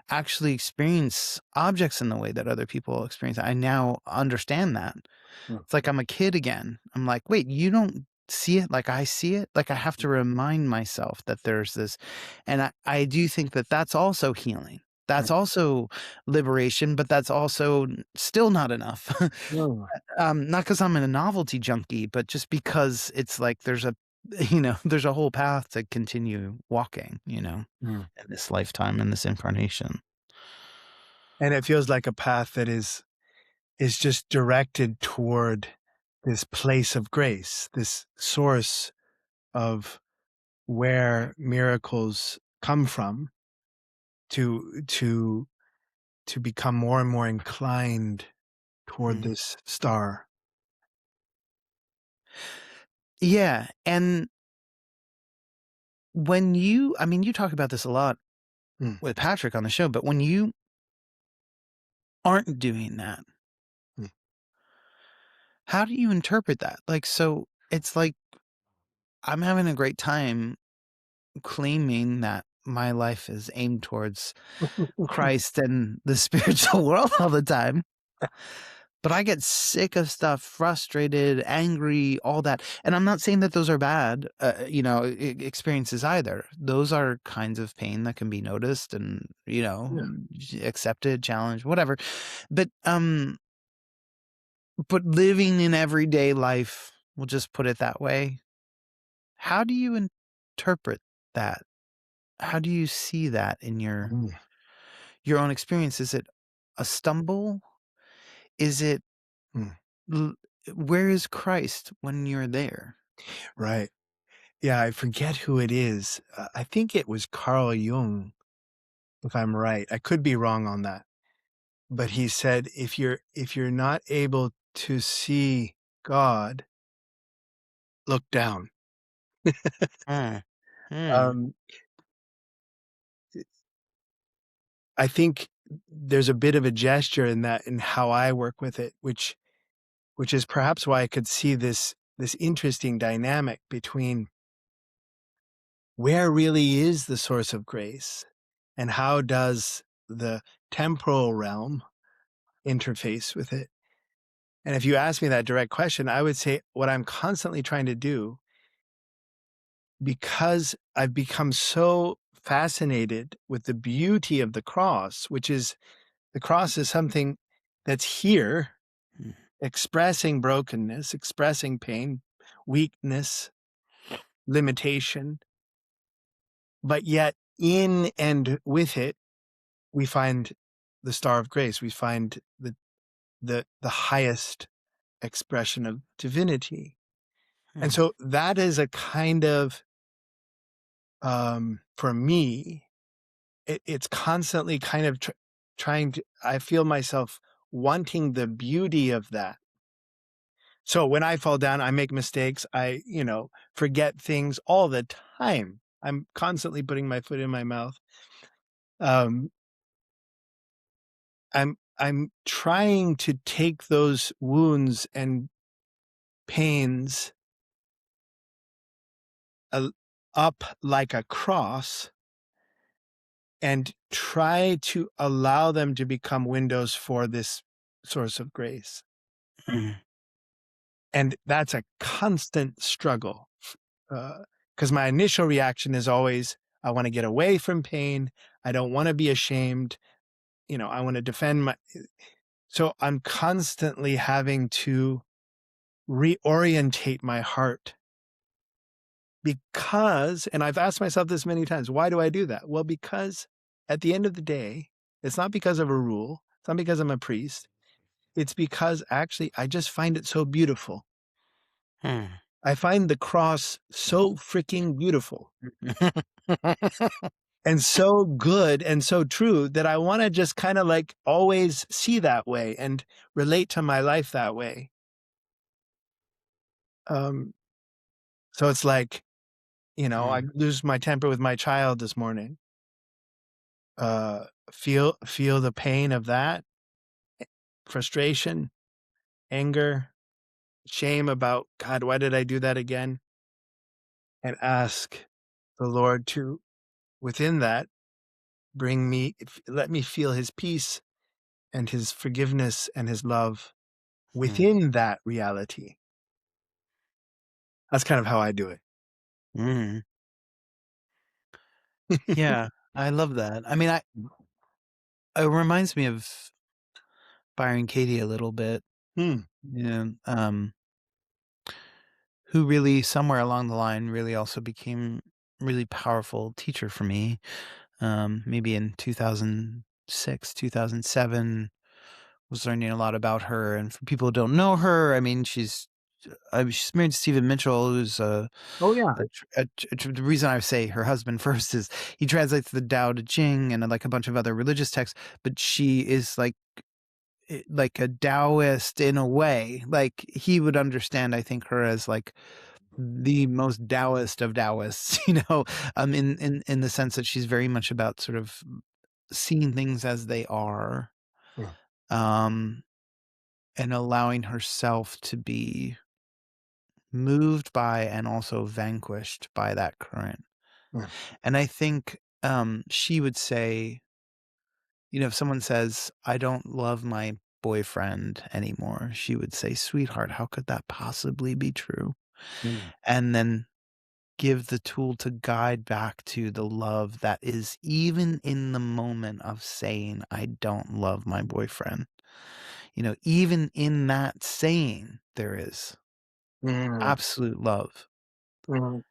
actually experience objects in the way that other people experience. I now understand that. mm, It's like I'm a kid again. I'm like, wait, you don't see it like I see it. Like, I have to remind myself that there's this, and I do think that that's also healing. Mm, That's also liberation, but that's also still not enough. mm, Not because 'cause I'm a novelty junkie, but just because it's like there's a there's a whole path to continue walking, mm. in this lifetime, in this incarnation. And it feels like a path that is just directed toward this place of grace, this source of where miracles come from to to to become more and more inclined toward Mm. this star. Yeah, and when I mean, you talk about this a lot Mm, with Patrick on the show, but when you aren't doing that, mm. how do you interpret that? Like, so it's like I'm having a great time claiming that my life is aimed towards Christ and the spiritual world all the time. But I get sick of stuff, frustrated, angry, all that. And I'm not saying that those are bad, experiences either. Those are kinds of pain that can be noticed and, Yeah. accepted, challenged, whatever. But but living in everyday life, we'll just put it that way. How do you interpret that? How do you see that in Mm, your own experience? Is it a stumble? Is it mm. l- where is Christ when you're there? Right. Yeah, I forget who it is. I think it was Carl Jung, if I'm right. I could be wrong on that. But he said if you're not able to see God, look down. Mm, mm, Um, I think there's a bit of a gesture in that in how I work with it, which is perhaps why I could see this interesting dynamic between where really is the source of grace and how does the temporal realm interface with it. And if you ask me that direct question, I would say what I'm constantly trying to do, because I've become so fascinated with the beauty of the cross, which is the cross is something that's here, mm, expressing brokenness, expressing pain, weakness, limitation, but yet in and with it, we find the star of grace. We find the highest expression of divinity. And mm, so that is a kind of for me, it's constantly kind of trying to. I feel myself wanting the beauty of that. So when I fall down, I make mistakes. I, forget things all the time. I'm constantly putting my foot in my mouth. Um, I'm trying to take those wounds and pains uh, up like a cross and try to allow them to become windows for this source of grace. mm, And that's a constant struggle. Because my initial reaction is always, I want to get away from pain. I don't want to be ashamed. I want to defend my. So I'm constantly having to reorientate my heart because, and I've asked myself this many times, why do I do that? Well, because at the end of the day, it's not because of a rule. It's not because I'm a priest. It's because actually I just find it so beautiful. mm. I find the cross so freaking beautiful and so good and so true that I want to just kind of like always see that way and relate to my life that way. Um, so it's like, I Mm, lose my temper with my child this morning. Feel the pain of that, frustration, anger, shame about God, why did I do that again? And ask the Lord to, within that, let me feel his peace and his forgiveness and his love mm. within that reality. That's kind of how I do it. Mm. Yeah, I love that. I mean, it reminds me of Byron Katie a little bit, Hmm. and who really somewhere along the line really also became really powerful teacher for me. Maybe in 2006, 2007, was learning a lot about her. And for people who don't know her, I mean, she's married to Stephen Mitchell, who's Oh, yeah. the reason I say her husband first is he translates the Tao Te Ching and like a bunch of other religious texts, but she is like a Taoist in a way. Like he would understand, I think, her as like the most Taoist of Taoists, in the sense that she's very much about sort of seeing things as they are, Mm, um, and allowing herself to be moved by and also vanquished by that current. mm, And I think she would say, if someone says, I don't love my boyfriend anymore, she would say, sweetheart, how could that possibly be true? mm, And then give the tool to guide back to the love that is even in the moment of saying, I don't love my boyfriend. Even in that saying, there is mm, absolute love. mm,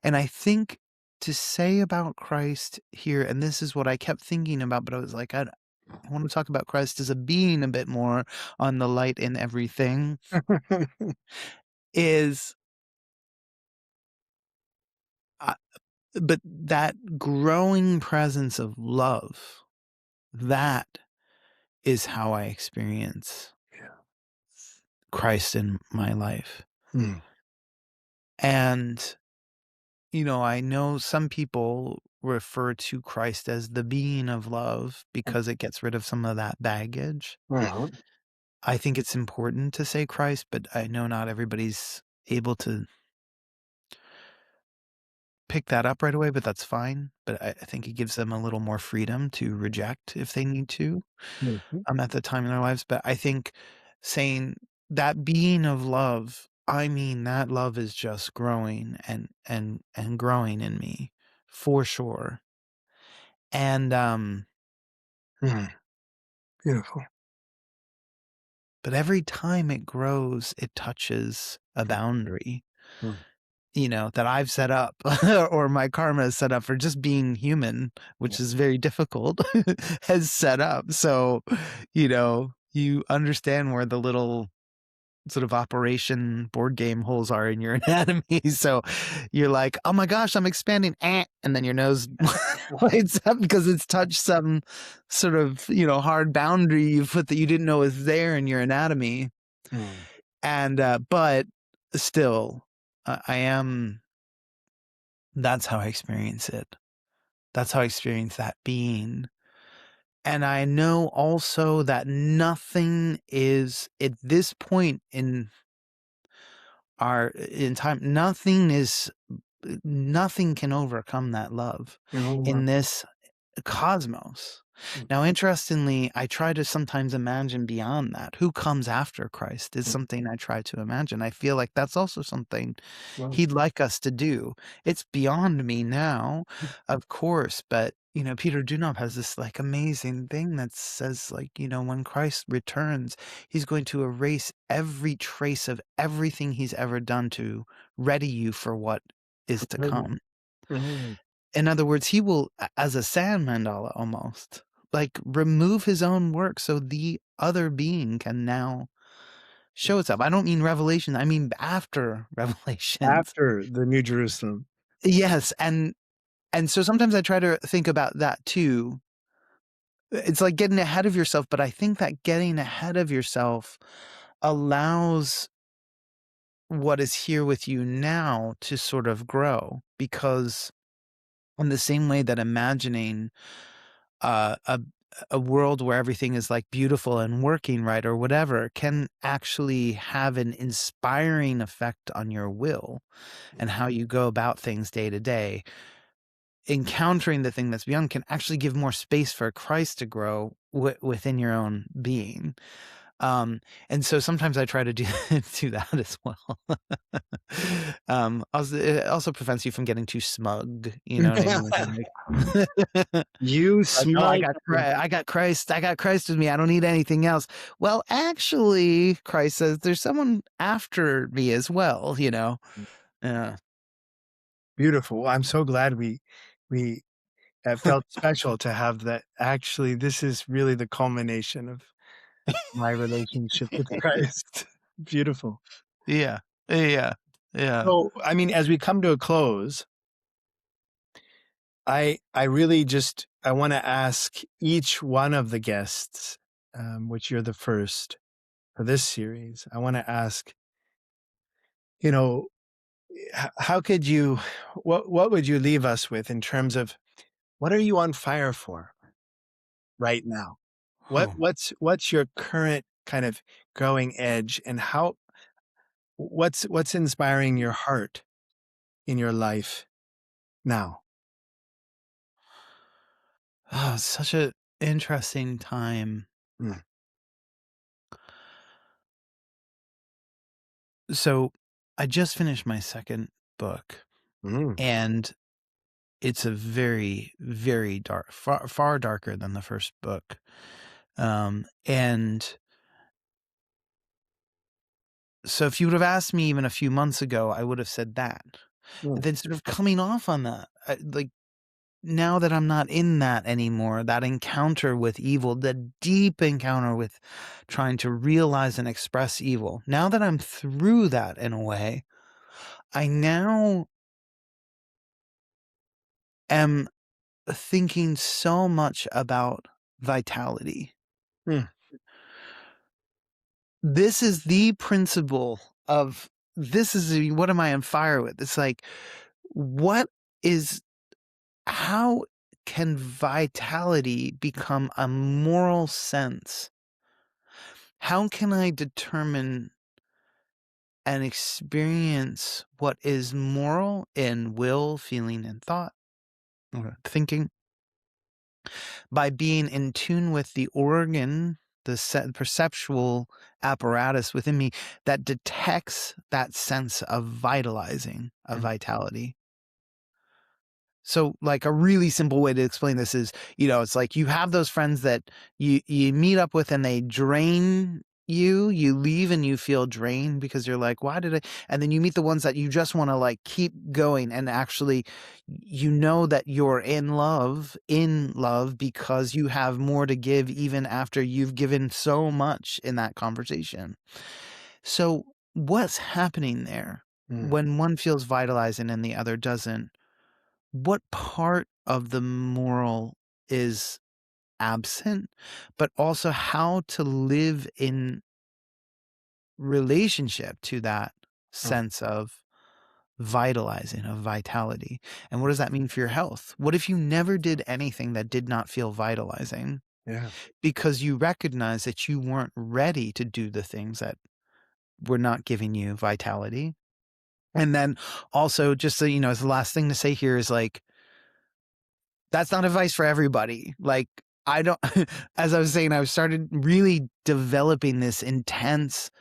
And I think to say about Christ here, and this is what I kept thinking about, but I was like, I want to talk about Christ as a being a bit more on the light in everything, is, uh, but that growing presence of love, that is how I experience Yeah. Christ in my life. Mm, And, I know some people refer to Christ as the being of love because it gets rid of some of that baggage. mhm, I think it's important to say Christ, but I know not everybody's able to pick that up right away, but that's fine. But I think it gives them a little more freedom to reject if they need to, mhm, at the time in their lives. But I think saying that being of love, I mean that love is just growing and growing in me for sure. And mm. Beautiful. but every time it grows, it touches a boundary, Mm, that I've set up or my karma is set up for just being human, which is very difficult, has set up. So, you understand where the little sort of operation board game holes are in your anatomy. So you're like, oh my gosh, I'm expanding. And then your nose lights up because it's touched some sort of, hard boundary you've put that you didn't know was there in your anatomy. mm, And, but still, I am, that's how I experience it. That's how I experience that being. And I know also that nothing is at this point in time, nothing can overcome that love mhm, in this cosmos. mm, Now, interestingly, I try to sometimes imagine beyond that. Who comes after Christ is mm, something I try to imagine. I feel like that's also something mm. he'd like us to do. It's beyond me now, of course, but Peter Dunop has this like amazing thing that says like, when Christ returns, he's going to erase every trace of everything he's ever done to ready you for what is to come. Mhm, In other words, he will, as a sand mandala almost, like remove his own work so the other being can now mm. show itself. I don't mean revelation, I mean after revelations. After the New Jerusalem. Yes, and so sometimes I try to think about that too. It's like getting ahead of yourself, but I think that getting ahead of yourself allows what is here with you now to sort of grow because in the same way that imagining uh, a a world where everything is like beautiful and working right or whatever can actually have an inspiring effect on your will and how you go about things day to day. Encountering the thing that's beyond can actually give more space for Christ to grow within your own being. And so sometimes I try to do do that as well. Also, it also prevents you from getting too smug, you know what I mean? Like You like, "Oh, smug. I got Christ with me, I don't need anything else." Well, actually, Christ says there's someone after me as well, you know? Yeah. Beautiful. Well, I'm so glad we felt special to have that. Actually, this is really the culmination of my relationship with Christ. Beautiful. Yeah. Yeah. Yeah. So, I mean, as we come to a close, I really just I want to ask each one of the guests, which you're the first for this series. I want to ask, you know, how could you, what would you leave us with in terms of what are you on fire for right now? Oh. What's your current kind of growing edge, and how what's inspiring your heart in your life now? Oh, such a interesting time. Mm. So, I just finished my 2nd book, Mm. and it's a very, very dark, far darker than the 1st book. And so if you would have asked me even a few months ago, I would have said that. Mm. And then sort of coming off on that, like, now that I'm not in that anymore, that encounter with evil, the deep encounter with trying to realize and express evil, now that I'm through that in a way, I now am thinking so much about vitality. Mm. This is the principle of this is what am I on fire with? It's like, what is how can vitality become a moral sense? How can I determine and experience what is moral in will, feeling, and thought, or thinking, by being in tune with the organ, the perceptual apparatus within me that detects that sense of vitalizing, of Mm. vitality. So, like, a really simple way to explain this is, it's like you have those friends that you meet up with and they drain you. You leave and you feel drained because you're like, why did I? And then you meet the ones that you just want to like keep going, and actually, you know that you're in love because you have more to give even after you've given so much in that conversation. So, what's happening there Mm. when one feels vitalizing and the other doesn't? What part of the moral is absent, but also how to live in relationship to that Mm. sense of vitalizing, of vitality. And what does that mean for your health? What if you never did anything that did not feel vitalizing Yeah. because you recognize that you weren't ready to do the things that were not giving you vitality? And then also, just so you know, as the last thing to say here is like, that's not advice for everybody. Like, I don't as I was saying, I started really developing this intense,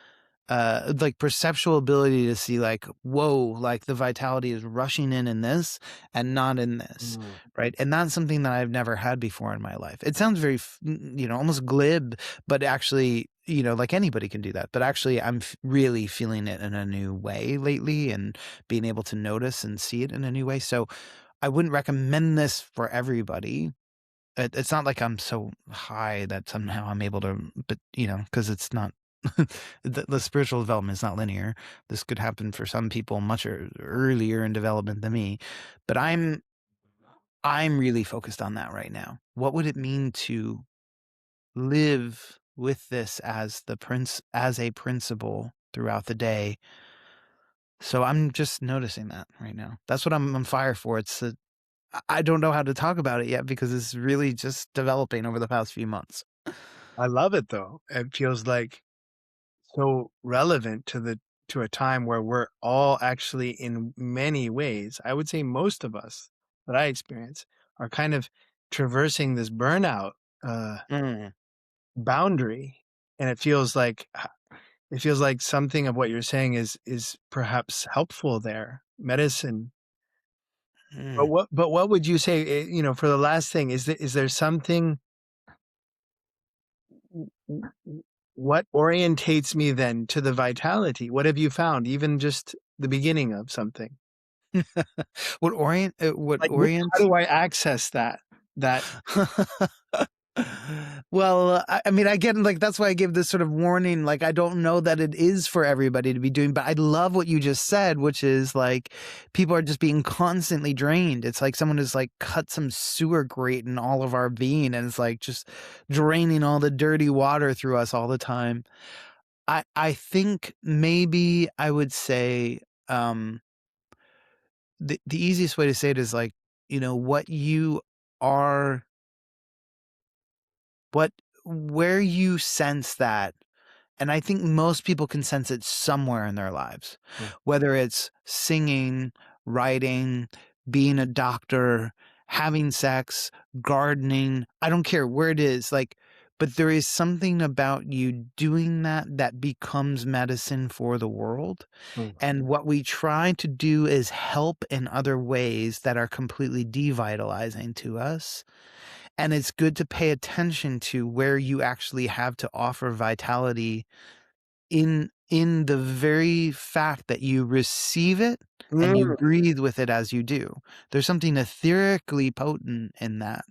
like, perceptual ability to see, like, whoa, like, the vitality is rushing in this and not in this, Mm. right? And that's something that I've never had before in my life. It sounds very, almost glib, but actually, like anybody can do that. But actually, I'm really feeling it in a new way lately and being able to notice and see it in a new way. So I wouldn't recommend this for everybody. It's not like I'm so high that somehow I'm able to, but because it's not the spiritual development is not linear. This could happen for some people much earlier in development than me, but I'm really focused on that right now. What would it mean to live with this as as a principle throughout the day? So I'm just noticing that right now. That's what I'm on fire for. I don't know how to talk about it yet because it's really just developing over the past few months. I love it though. It feels like so relevant to a time where we're all actually in many ways, I would say most of us that I experience are kind of traversing this burnout uh, Mm. boundary. and it feels like something of what you're saying is perhaps helpful there, medicine. Mm. But what would you say, for the last thing, is there something w w what orientates me then to the vitality? What have you found? Even just the beginning of something. What Like, how orients do I access that Well, I mean, I get like that's why I give this sort of warning. Like, I don't know that it is for everybody to be doing, but I love what you just said, which is like people are just being constantly drained. It's like someone has like cut some sewer grate in all of our being, and it's like just draining all the dirty water through us all the time. I think maybe I would say um the easiest way to say it is like, what you are what where you sense that, and I think most people can sense it somewhere in their lives, Mm, whether it's singing, writing, being a doctor, having sex, gardening, I don't care where it is, like, but there is something about you doing that that becomes medicine for the world. mm, And what we try to do is help in other ways that are completely devitalizing to us. And it's good to pay attention to where you actually have to offer vitality in the very fact that you receive it and you mm, breathe with it as you do. There's something etherically potent in that,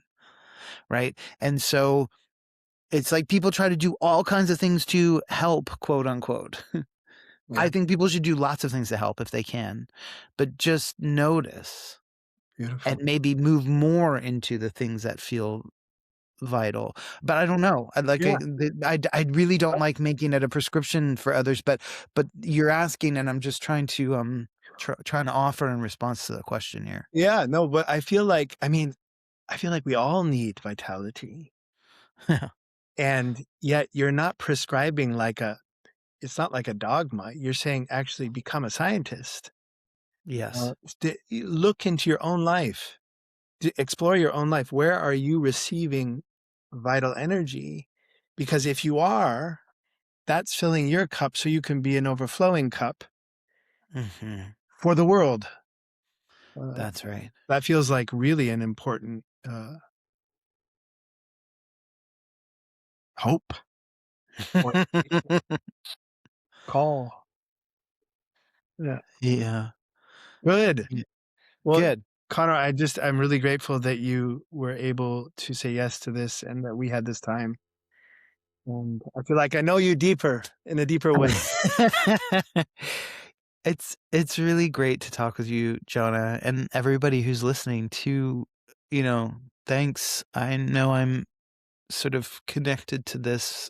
right? And so it's like people try to do all kinds of things to help, quote unquote. yeah, I think people should do lots of things to help if they can, but just notice and beautiful. maybe move more into the things that feel vital. But I don't know. Yeah, I really don't like making it a prescription for others, but you're asking, and I'm just trying to trying to offer in response to the question here. yeah, no, but I feel like we all need vitality, and yet you're not prescribing it's not like a dogma. You're saying actually become a scientist. Yes. Look into your own life. Explore your own life. Where are you receiving vital energy? Because if you are, that's filling your cup so you can be an overflowing cup Hmm. for the world. Uh, That's right. that feels like really an important hope or call. Yeah. Yeah. Good. Yeah. Well, Good. Connor, I'm really grateful that you were able to say yes to this and that we had this time. And I feel like I know you deeper in a deeper way. It's really great to talk with you, Jonah, and everybody who's listening to, you know, thanks. I know I'm sort of connected to this,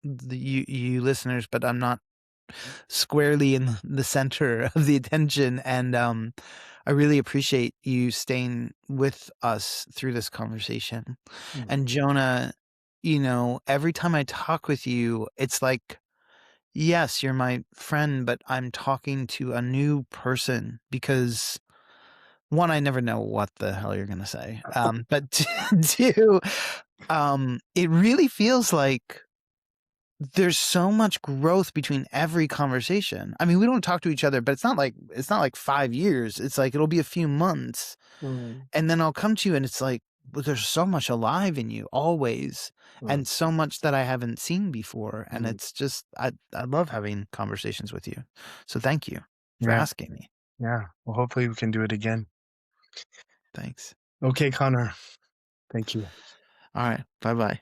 you listeners, but I'm not squarely in the center of the attention. And I really appreciate you staying with us through this conversation. Mm, And Jonah, every time I talk with you, it's like, yes, you're my friend, but I'm talking to a new person because one, I never know what the hell you're gonna say. But two, it really feels like there's so much growth between every conversation. I mean, we don't talk to each other, but it's not like 5 years. It's like it'll be a few months, mm, and then I'll come to you and it's like, well, there's so much alive in you always, mm, and so much that I haven't seen before, and mm. it's just I love having conversations with you. So thank you for Yeah, asking me. yeah. Well, hopefully we can do it again. Thanks. Okay, Connor. Thank you. All right. Bye-bye.